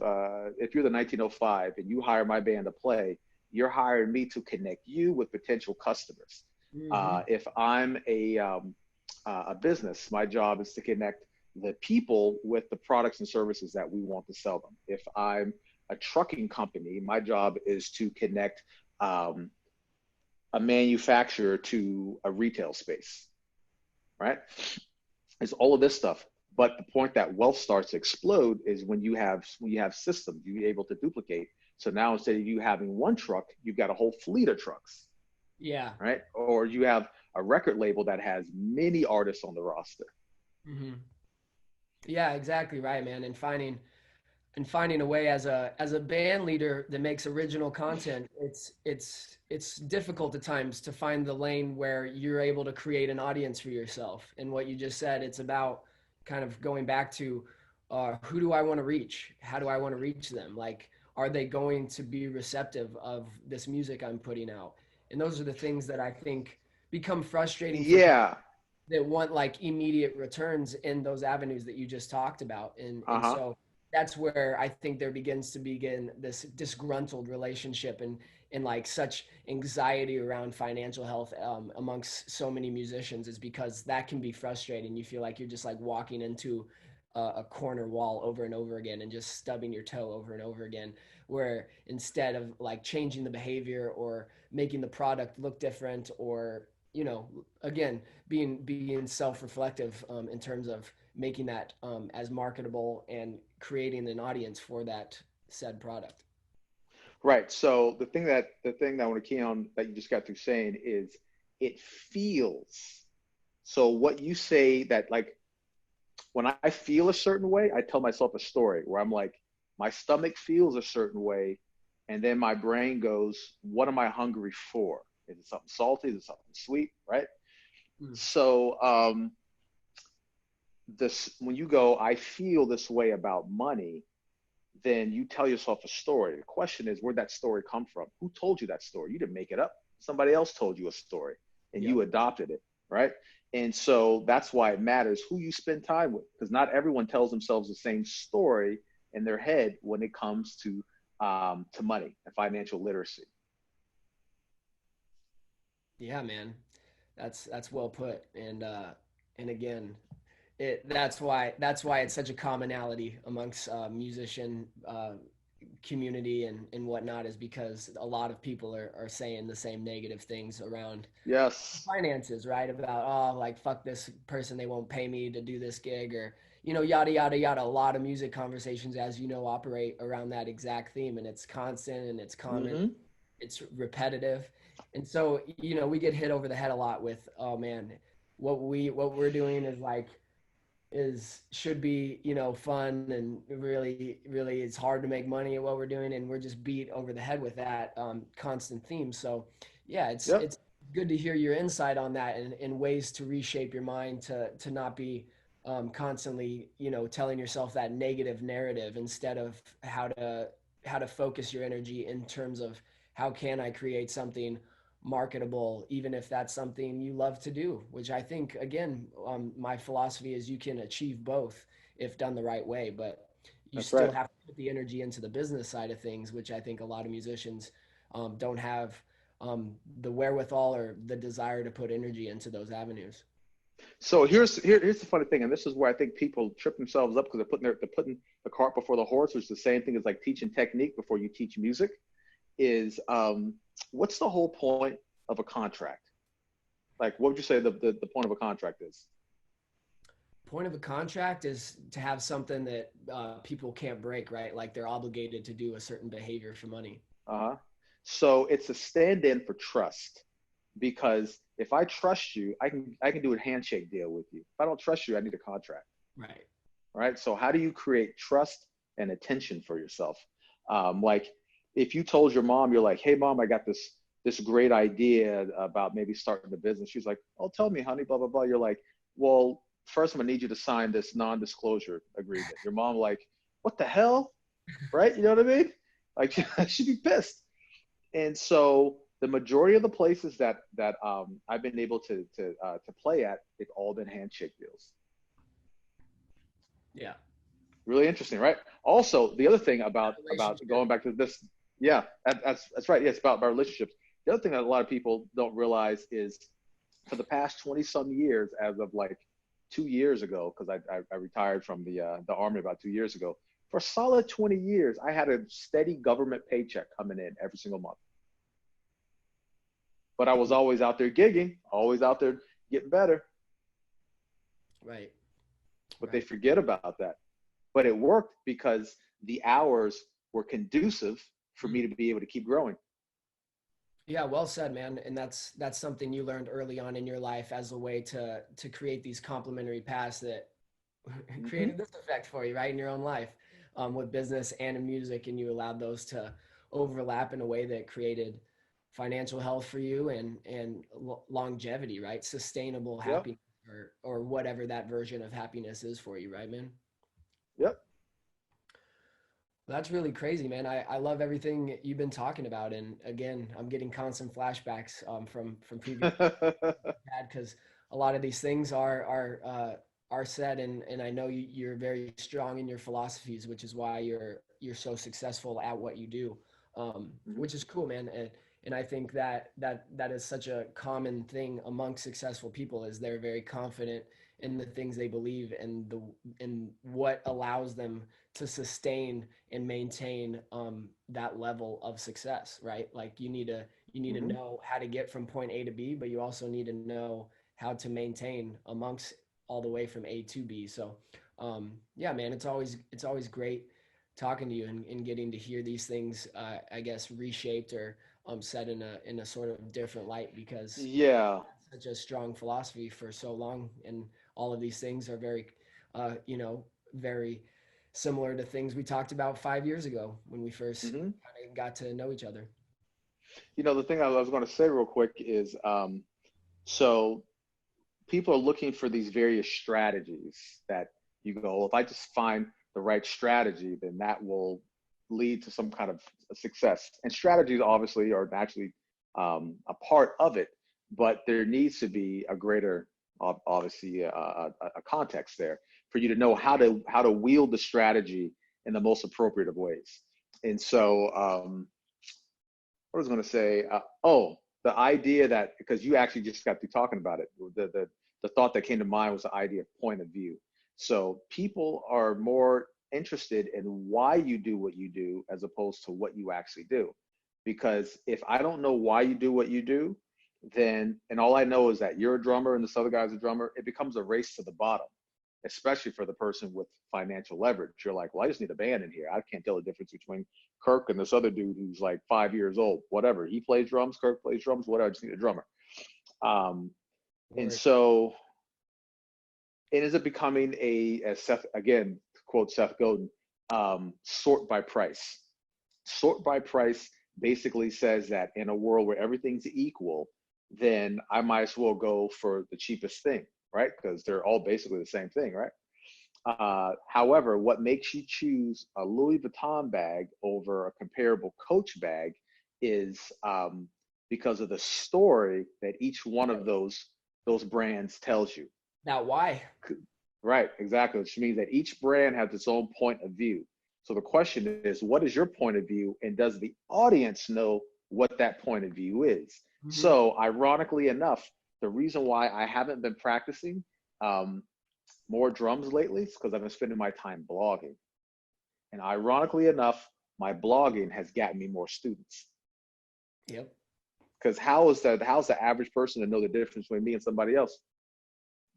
1905 and you hire my band to play, you're hiring me to connect you with potential customers. Hmm. If I'm a business, my job is to connect the people with the products and services that we want to sell them. If I'm a trucking company, my job is to connect um, a manufacturer to a retail space, right? It's all of this stuff. But the point that wealth starts to explode is when you have systems, you're able to duplicate. So now instead of you having one truck, you've got a whole fleet of trucks, Yeah. right? Or you have a record label that has many artists on the roster. Hmm. Yeah, exactly right, man. And finding a way as a band leader that makes original content, it's difficult at times to find the lane where you're able to create an audience for yourself. And what you just said, it's about kind of going back to who do I want to reach? How do I want to reach them? Like, are they going to be receptive of this music I'm putting out? And those are the things that I think become frustrating for people Yeah. that want like immediate returns in those avenues that you just talked about. And Uh-huh. so that's where I think there begin this disgruntled relationship and like such anxiety around financial health amongst so many musicians, is because that can be frustrating. You feel like you're just like walking into a corner wall over and over again and just stubbing your toe over and over again, where instead of like changing the behavior or making the product look different, or again, being self-reflective in terms of making that as marketable and creating an audience for that said product. Right. So the thing that I want to key on that you just got through saying is it feels. So what you say that like when I feel a certain way, I tell myself a story where I'm like, my stomach feels a certain way, and then my brain goes, what am I hungry for? Is it something salty? Is it something sweet? Right. Mm. So this when you go, I feel this way about money, then you tell yourself a story. The question is, where'd that story come from? Who told you that story? You didn't make it up. Somebody else told you a story and you Yep. adopted it, right? And so that's why it matters who you spend time with, because not everyone tells themselves the same story in their head when it comes to money and financial literacy. Yeah, man. That's well put. And again, that's why it's such a commonality amongst musician community and whatnot, is because a lot of people are saying the same negative things around Yes. finances, right? About, oh, like, fuck this person, they won't pay me to do this gig, or yada yada yada. A lot of music conversations, as you know, operate around that exact theme, and it's constant and it's common, Mm-hmm. it's repetitive. And so we get hit over the head a lot with, oh man, what we're doing is like, is should be fun, and really really it's hard to make money at what we're doing, and we're just beat over the head with that constant theme. So yeah, Yep. it's good to hear your insight on that, and ways to reshape your mind to not be constantly telling yourself that negative narrative, instead of how to focus your energy in terms of, how can I create something marketable, even if that's something you love to do, which I think, again, my philosophy is you can achieve both if done the right way, but you That's still right. have to put the energy into the business side of things, which I think a lot of musicians don't have the wherewithal or the desire to put energy into those avenues. So here's the funny thing, and this is where I think people trip themselves up because they're putting the cart before the horse, which is the same thing as like teaching technique before you teach music. Is what's the whole point of a contract? Like, what would you say the point of a contract is? Point of a contract is to have something that people can't break, right? Like, they're obligated to do a certain behavior for money. Uh-huh. So it's a stand-in for trust because if I trust you, I can do a handshake deal with you. If I don't trust you, I need a contract. Right. Right? So how do you create trust and attention for yourself? Like if you told your mom, you're like, "Hey, mom, I got this great idea about maybe starting a business." She's like, "Oh, tell me, honey, blah blah blah." You're like, "Well, first I'm gonna need you to sign this non-disclosure agreement." Your mom like, "What the hell?" Right? You know what I mean? Like she'd be pissed. And so the majority of the places that I've been able to play at, they've all been handshake deals. Yeah. Really interesting, right? Also, the other thing That about relationship. going back to this, yeah, that's right. Yes, about relationships. The other thing that a lot of people don't realize is for the past 20 some years, as of like 2 years ago, because I retired from the army about 2 years ago. For a solid 20 years, I had a steady government paycheck coming in every single month. but I was always out there gigging, always out there getting better. Right. But they Right. forget about that. But it worked because the hours were conducive for Mm. me to be able to keep growing. Yeah, well said, man. And that's something you learned early on in your life as a way to create these complementary paths that Hmm. created this effect for you, right, in your own life, with business and in music, and you allowed those to overlap in a way that created financial health for you and longevity, right, sustainable Yep. happiness, or whatever that version of happiness is for you, right, man? Yep. That's really crazy, man. I love everything you've been talking about, and again, I'm getting constant flashbacks from previous had, because a lot of these things are said, and I know you're very strong in your philosophies, which is why you're so successful at what you do, Hmm. which is cool, man. And I think that is such a common thing among successful people, is they're very confident in the things they believe, and the and what allows them to sustain and maintain that level of success, right? Like you need to Hmm. know how to get from point A to B, but you also need to know how to maintain amongst all the way from A to B. So, yeah, man, it's always great talking to you, and getting to hear these things, I guess, reshaped or said in a sort of different light, because Yeah. such a strong philosophy for so long, and all of these things are very, very similar to things we talked about 5 years ago when we first Hmm. kind of got to know each other. The thing I was going to say real quick is so people are looking for these various strategies that you go, well, if I just find the right strategy, then that will lead to some kind of success. And strategies obviously are actually a part of it, but there needs to be a greater, obviously, a context there for you to know how to wield the strategy in the most appropriate of ways. And so, what I was going to say, the idea that, because you actually just got through talking about it, the thought that came to mind was the idea of point of view. So people are more interested in why you do what you do as opposed to what you actually do. Because if I don't know why you do what you do, then, and all I know is that you're a drummer and this other guy's a drummer, it becomes a race to the bottom, especially for the person with financial leverage. You're like, well, I just need a band in here. I can't tell the difference between Kirk and this other dude who's like 5 years old. Whatever. He plays drums, Kirk plays drums, whatever. I just need a drummer. Um, and Word. so it ends up becoming as Seth, again, quote Seth Godin, sort by price. Sort by price basically says that in a world where everything's equal, then I might as well go for the cheapest thing, right? Because they're all basically the same thing, right? However, what makes you choose a Louis Vuitton bag over a comparable Coach bag is because of the story that each one of Right. those brands tells you. That why. Right, exactly. Which means that each brand has its own point of view. So the question is, what is your point of view, and does the audience know what that point of view is? Hmm. So, ironically enough, the reason why I haven't been practicing um, more drums lately is because I've been spending my time blogging. And ironically enough, my blogging has gotten me more students. Yep. Because how's the average person to know the difference between me and somebody else?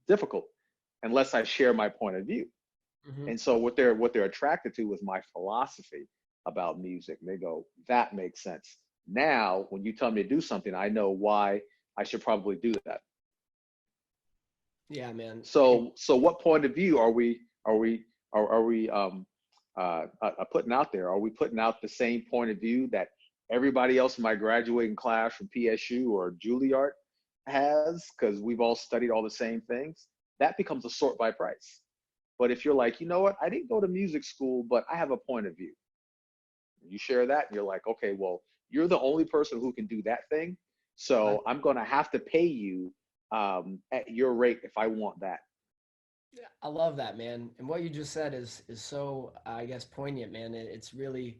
Difficult, unless I share my point of view. Hmm. And so what they're attracted to is my philosophy about music. And they go, that makes sense. Now, when you tell me to do something, I know why I should probably do that. Yeah, man. And So what point of view are we putting out there? Are we putting out the same point of view that everybody else in my graduating class from PSU or Juilliard has, because we've all studied all the same things? That becomes a sort by price. But if you're like, you know what, I didn't go to music school, but I have a point of view. You share that, and you're like, okay, well, you're the only person who can do that thing. I, So I'm going to have to pay you at your rate if I want that. I love that, man. And what you just said is so, I guess, poignant, man. It's really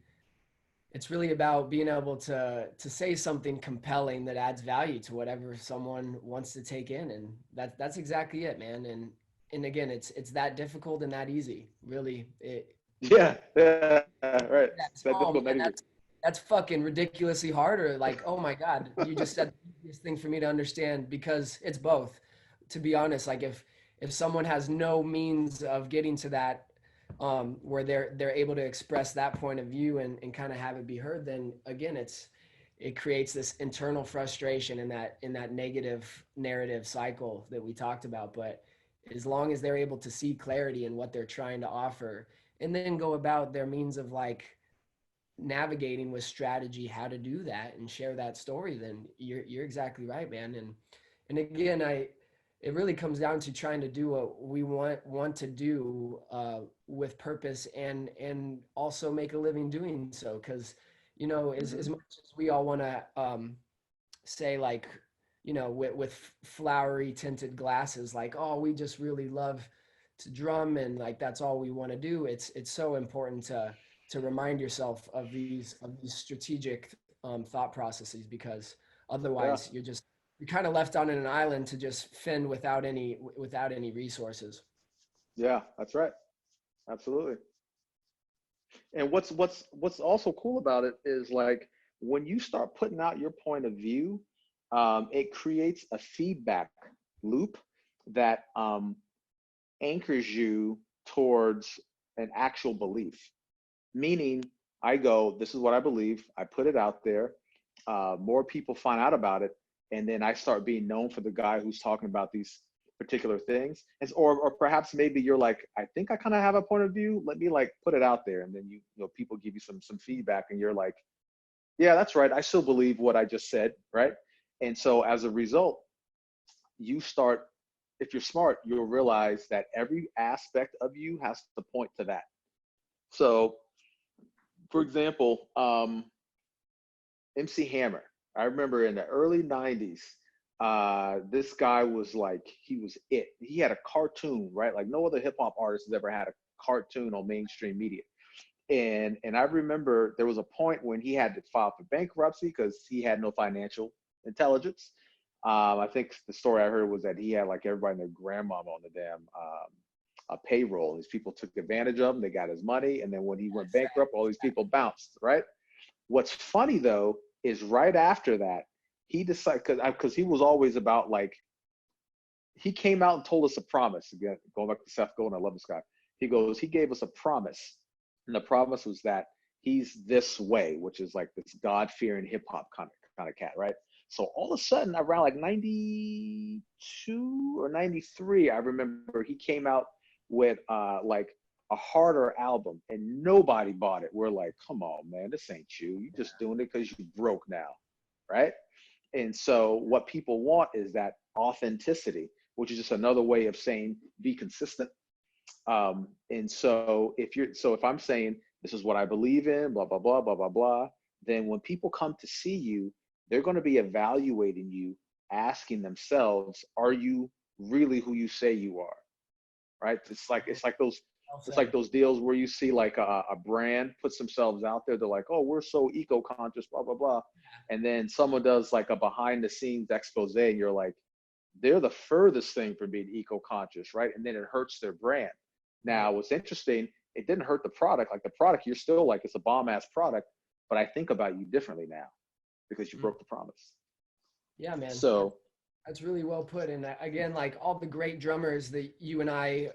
about being able to say something compelling that adds value to whatever someone wants to take in, and that's exactly it, man. And again, it's that difficult and that easy, really. Yeah, yeah, right. That's, That oh difficult, man, that easy. that's fucking ridiculously hard. Or like, oh my god, you just said the easiest thing for me to understand because it's both. To be honest, like if someone has no means of getting to that where they're able to express that point of view and kind of have it be heard, then again it creates this internal frustration in that negative narrative cycle that we talked about. But as long as they're able to see clarity in what they're trying to offer and then go about their means of like navigating with strategy how to do that and share that story, then you're exactly right, man. And again, I it really comes down to trying to do what we want to do with purpose and also make a living doing so. Because as Hmm. much as we all want to say like with flowery tinted glasses like, oh, we just really love to drum and like that's all we want to do, it's so important to remind yourself of these strategic thought processes, because Yeah. otherwise you're kind of left on an island to just fend without any resources. Yeah, that's right. Absolutely. And what's also cool about it is like when you start putting out your point of view, it creates a feedback loop that anchors you towards an actual belief. Meaning, I go, this is what I believe. I put it out there. More people find out about it, and then I start being known for the guy who's talking about these particular things. Or perhaps maybe you're like, I think I kind of have a point of view. Let me like put it out there, and then people give you some feedback, and you're like, yeah, that's right. I still believe what I just said, right? And so as a result, you start. If you're smart, you'll realize that every aspect of you has to point to that. So, for example, MC Hammer. I remember in the early 90s, this guy was like, he was it. He had a cartoon, right? Like no other hip hop artist has ever had a cartoon on mainstream media. And I remember there was a point when he had to file for bankruptcy because he had no financial intelligence. I think the story I heard was that he had like everybody and their grandmama on the damn payroll. These people took advantage of him. They got his money, and then when he went bankrupt, all these people bounced. Right. What's funny though is right after that, he decided because he was always about like he came out and told us a promise. Again, going back to Seth Godin, I love this guy. He gave us a promise, and the promise was that he's this way, which is like this God fearing hip hop kind of cat, right? So all of a sudden, around like 92 or 93, I remember he came out with like a harder album, and nobody bought it. We're like, come on, man, this ain't you. You just doing it because you broke now, right? And so what people want is that authenticity, which is just another way of saying be consistent. And so if I'm saying this is what I believe in, blah blah blah blah blah blah, then when people come to see you, they're going to be evaluating you, asking themselves, are you really who you say you are? Right? Well It's like said. those deals where you see like a brand puts themselves out there. They're like, oh, we're so eco-conscious, blah blah blah, and then someone does like a behind-the-scenes expose, and you're like, they're the furthest thing from being eco-conscious, right? And then it hurts their brand. Right. Now, what's interesting, it didn't hurt the product. Like the product, you're still like it's a bomb-ass product, but I think about you differently now because you Mm. broke the promise. Yeah, man. So, That's really well put. And again, like all the great drummers that you and I,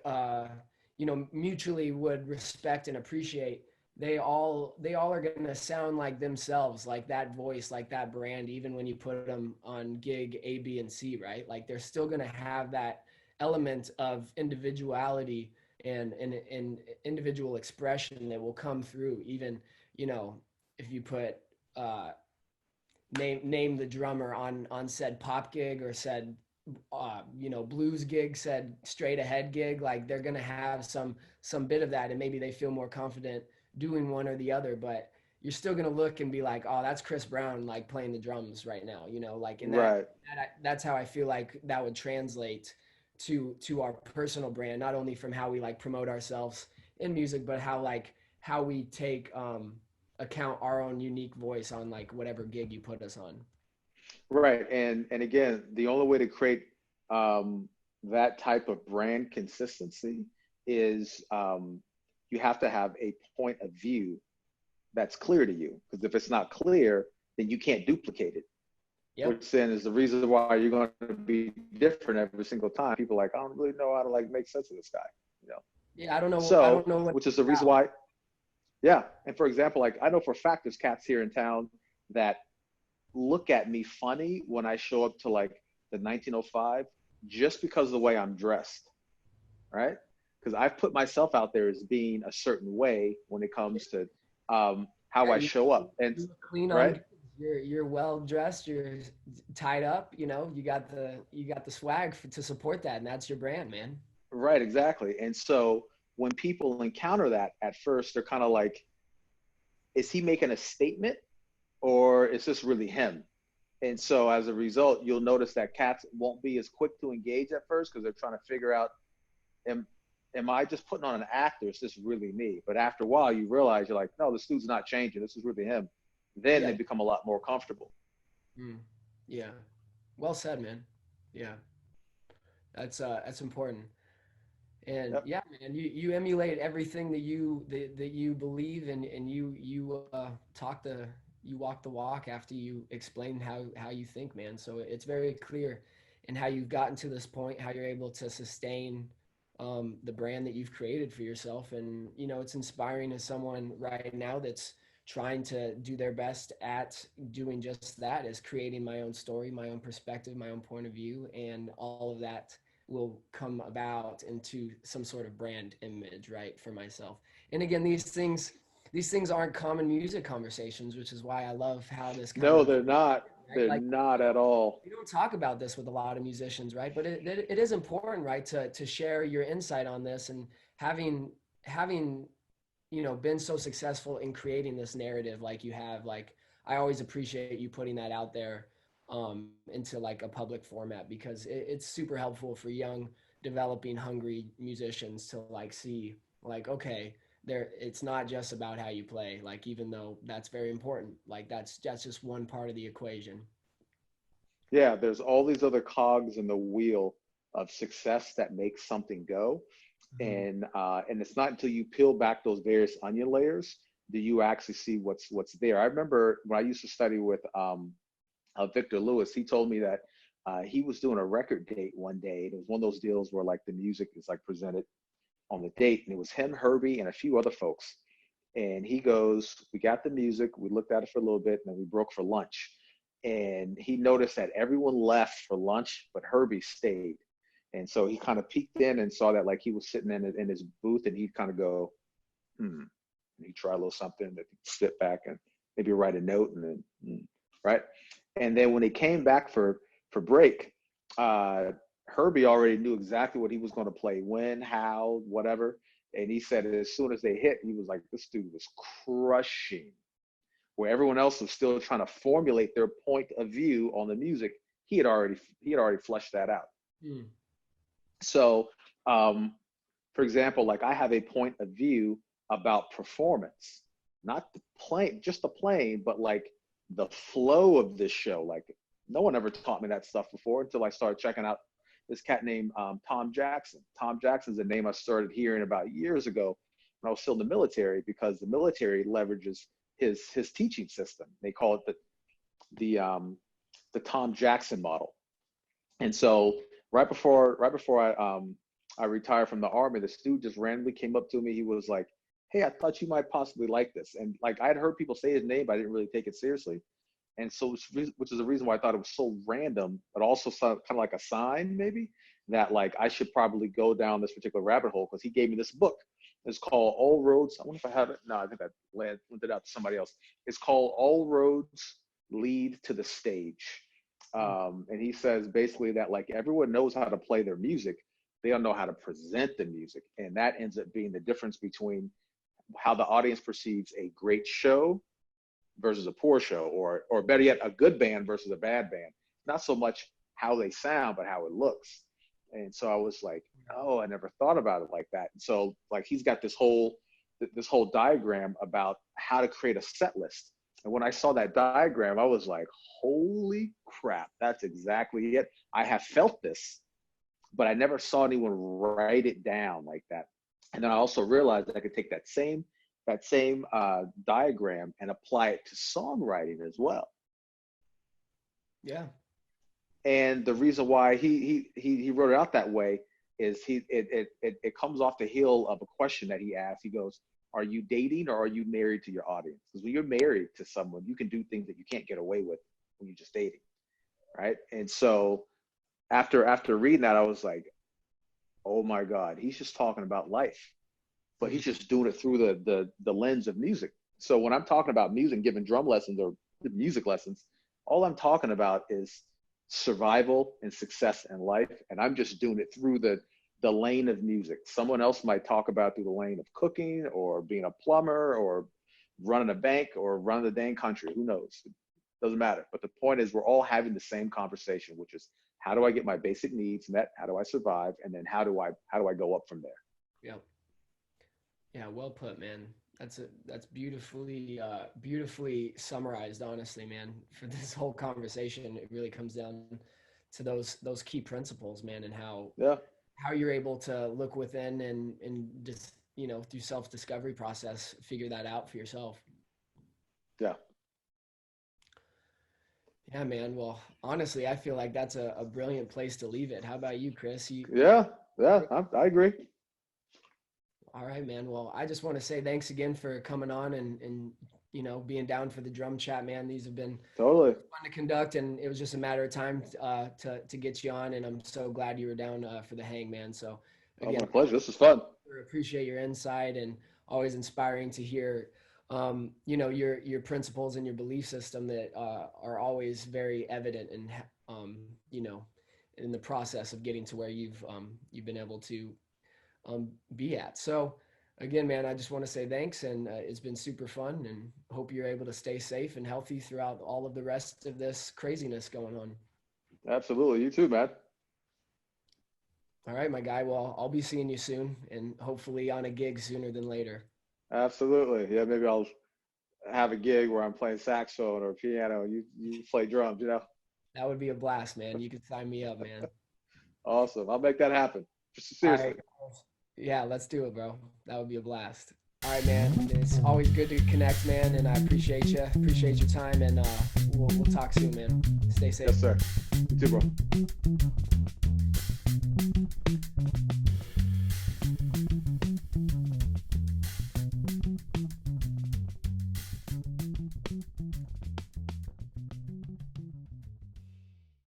mutually would respect and appreciate, they all are gonna sound like themselves, like that voice, like that brand, even when you put them on gig A, B, and C, right? Like they're still gonna have that element of individuality and individual expression that will come through, even, you know, if you put uh, name the drummer on said pop gig or said blues gig, said straight ahead gig, like they're gonna have some bit of that, and maybe they feel more confident doing one or the other, but you're still gonna look and be like, oh, that's Chris Brown like playing the drums right now, like in right. that's how I feel like that would translate to our personal brand, not only from how we like promote ourselves in music, but how we take account our own unique voice on like whatever gig you put us on. Right. And again, the only way to create um, that type of brand consistency is you have to have a point of view that's clear to you. Because if it's not clear, then you can't duplicate it. Yep. which then is the reason why you're going to be different every single time. People are like, I don't really know how to like make sense of this guy, you know. Yeah, I don't know. I don't So, know what which is it's the reason about. why, yeah. And for example, like I know for a fact there's cats here in town that look at me funny when I show up to like the 1905 just because of the way I'm dressed, right? Because I've put myself out there as being a certain way when it comes to how Yeah, I show up, and you look clean on right, good. You're well dressed. You're tied up. You know, you got the swag to support that, and that's your brand, man. right, exactly. And so when people encounter that at first, they're kind of like, is he making a statement or is this really him? And so as a result, you'll notice that cats won't be as quick to engage at first because they're trying to figure out, am, am I just putting on an act or is this really me? But after a while, you realize you're like, no, this dude's not changing. This is really him. Then they Yeah. become a lot more comfortable. Mm. Yeah. Well said, man. Yeah. That's important. And Yep. yeah, man, you emulate everything that you believe and you talk the you walk the walk after you explain how you think, man. So it's very clear in how you've gotten to this point, how you're able to sustain the brand that you've created for yourself. And you know, it's inspiring as someone right now that's trying to do their best at doing just that, is creating my own story, my own perspective, my own point of view, and all of that will come about into some sort of brand image, right, for myself. And again, these things aren't common music conversations, which is why I love how this kind No, of, they're not. right, They're like not at all. we don't talk about this with a lot of musicians, right? But it is important, right, to share your insight on this. And having you know been so successful in creating this narrative like you have, like I always appreciate you putting that out there into like a public format, because it's super helpful for young developing hungry musicians to like see like, okay, there, it's not just about how you play, like even though that's very important, like that's just one part of the equation. Yeah, there's all these other cogs in the wheel of success that make something go. Mhm. And it's not until you peel back those various onion layers do you actually see what's there. I remember when I used to study with Victor Lewis, he told me that he was doing a record date one day. And it was one of those deals where like the music is like presented on the date, and it was him, Herbie, and a few other folks. And he goes, we got the music, we looked at it for a little bit, and then we broke for lunch. And he noticed that everyone left for lunch, but Herbie stayed. And so he kind of peeked in and saw that like he was sitting in his booth, and he'd kind of go, hmm. And he'd try a little something, and sit back and maybe write a note, and then, right. And then when he came back for break, uh, Herbie already knew exactly what he was going to play, when, how, whatever. And he said as soon as they hit, he was like, this dude was crushing. Where everyone else was still trying to formulate their point of view on the music, he had already fleshed that out. Mm. So, um, for example, like I have a point of view about performance, not the playing, just the playing, but like the flow of this show. Like no one ever taught me that stuff before until I started checking out this cat named Tom Jackson. Tom Jackson's a name I started hearing about years ago when I was still in the military, because the military leverages his teaching system. They call it the the Tom Jackson model. And so right before I retired from the army, this dude just randomly came up to me. He was like, "Hey, I thought you might possibly like this." And like I'd heard people say his name, but I didn't really take it seriously. And so, which is the reason why I thought it was so random, but also kind of like a sign maybe that like I should probably go down this particular rabbit hole, because he gave me this book. It's called All Roads. I wonder if I have it. No, I think I lent it out to somebody else. It's called All Roads Lead to the Stage. Mm. And he says basically that like everyone knows how to play their music, they don't know how to present the music, and that ends up being the difference between how the audience perceives a great show versus a poor show, or better yet, a good band versus a bad band. Not so much how they sound, but how it looks. And so I was like, oh, I never thought about it like that. And so like he's got this whole diagram about how to create a set list. And when I saw that diagram, I was like, holy crap, that's exactly it. I have felt this, but I never saw anyone write it down like that. And then I also realized that I could take that same diagram and apply it to songwriting as well. Yeah. And the reason why he wrote it out that way is it comes off the heel of a question that he asked. He goes, "Are you dating or are you married to your audience?" Because when you're married to someone, you can do things that you can't get away with when you're just dating, right? And so after reading that, I was like, "Oh my God, he's just talking about life, but he's just doing it through the lens of music." So when I'm talking about music, giving drum lessons or music lessons, all I'm talking about is survival and success in life, and I'm just doing it through the lane of music. Someone else might talk about through the lane of cooking or being a plumber or running a bank or running the dang country. Who knows? It doesn't matter. But the point is, we're all having the same conversation, which is, how do I get my basic needs met? How do I survive? And then how do I go up from there? Yeah. Yeah, well put, man. That's beautifully beautifully summarized, honestly, man. For this whole conversation, it really comes down to those key principles, man, and Yeah, how you're able to look within and just, through self-discovery process, figure that out for yourself. yeah. Yeah, man. Well, honestly, I feel like that's a brilliant place to leave it. How about you, Chris? Yeah, yeah, I agree. All right, man. Well, I just want to say thanks again for coming on and being down for the drum chat, man. These have been Totally. fun to conduct, and it was just a matter of time to get you on, and I'm so glad you were down for the hang, man. So Oh, again, my pleasure. This is fun. I appreciate your insight, and always inspiring to hear your principles and your belief system that are always very evident and in the process of getting to where you've been able to be at. So again, man, I just want to say thanks, and it's been super fun, and hope you're able to stay safe and healthy throughout all of the rest of this craziness going on. Absolutely. You too, man. All right, my guy. Well, I'll be seeing you soon, and hopefully on a gig sooner than later. Absolutely. Yeah, maybe I'll have a gig where I'm playing saxophone or piano and you play drums. That would be a blast, man. You could sign me up, man. Awesome. I'll make that happen. Just All seriously. right. Yeah, let's do it, bro. That would be a blast. All right, man. It's always good to connect, man, and I appreciate you. Appreciate your time, and we'll talk soon, man. Stay safe. Yes, sir. You too, bro.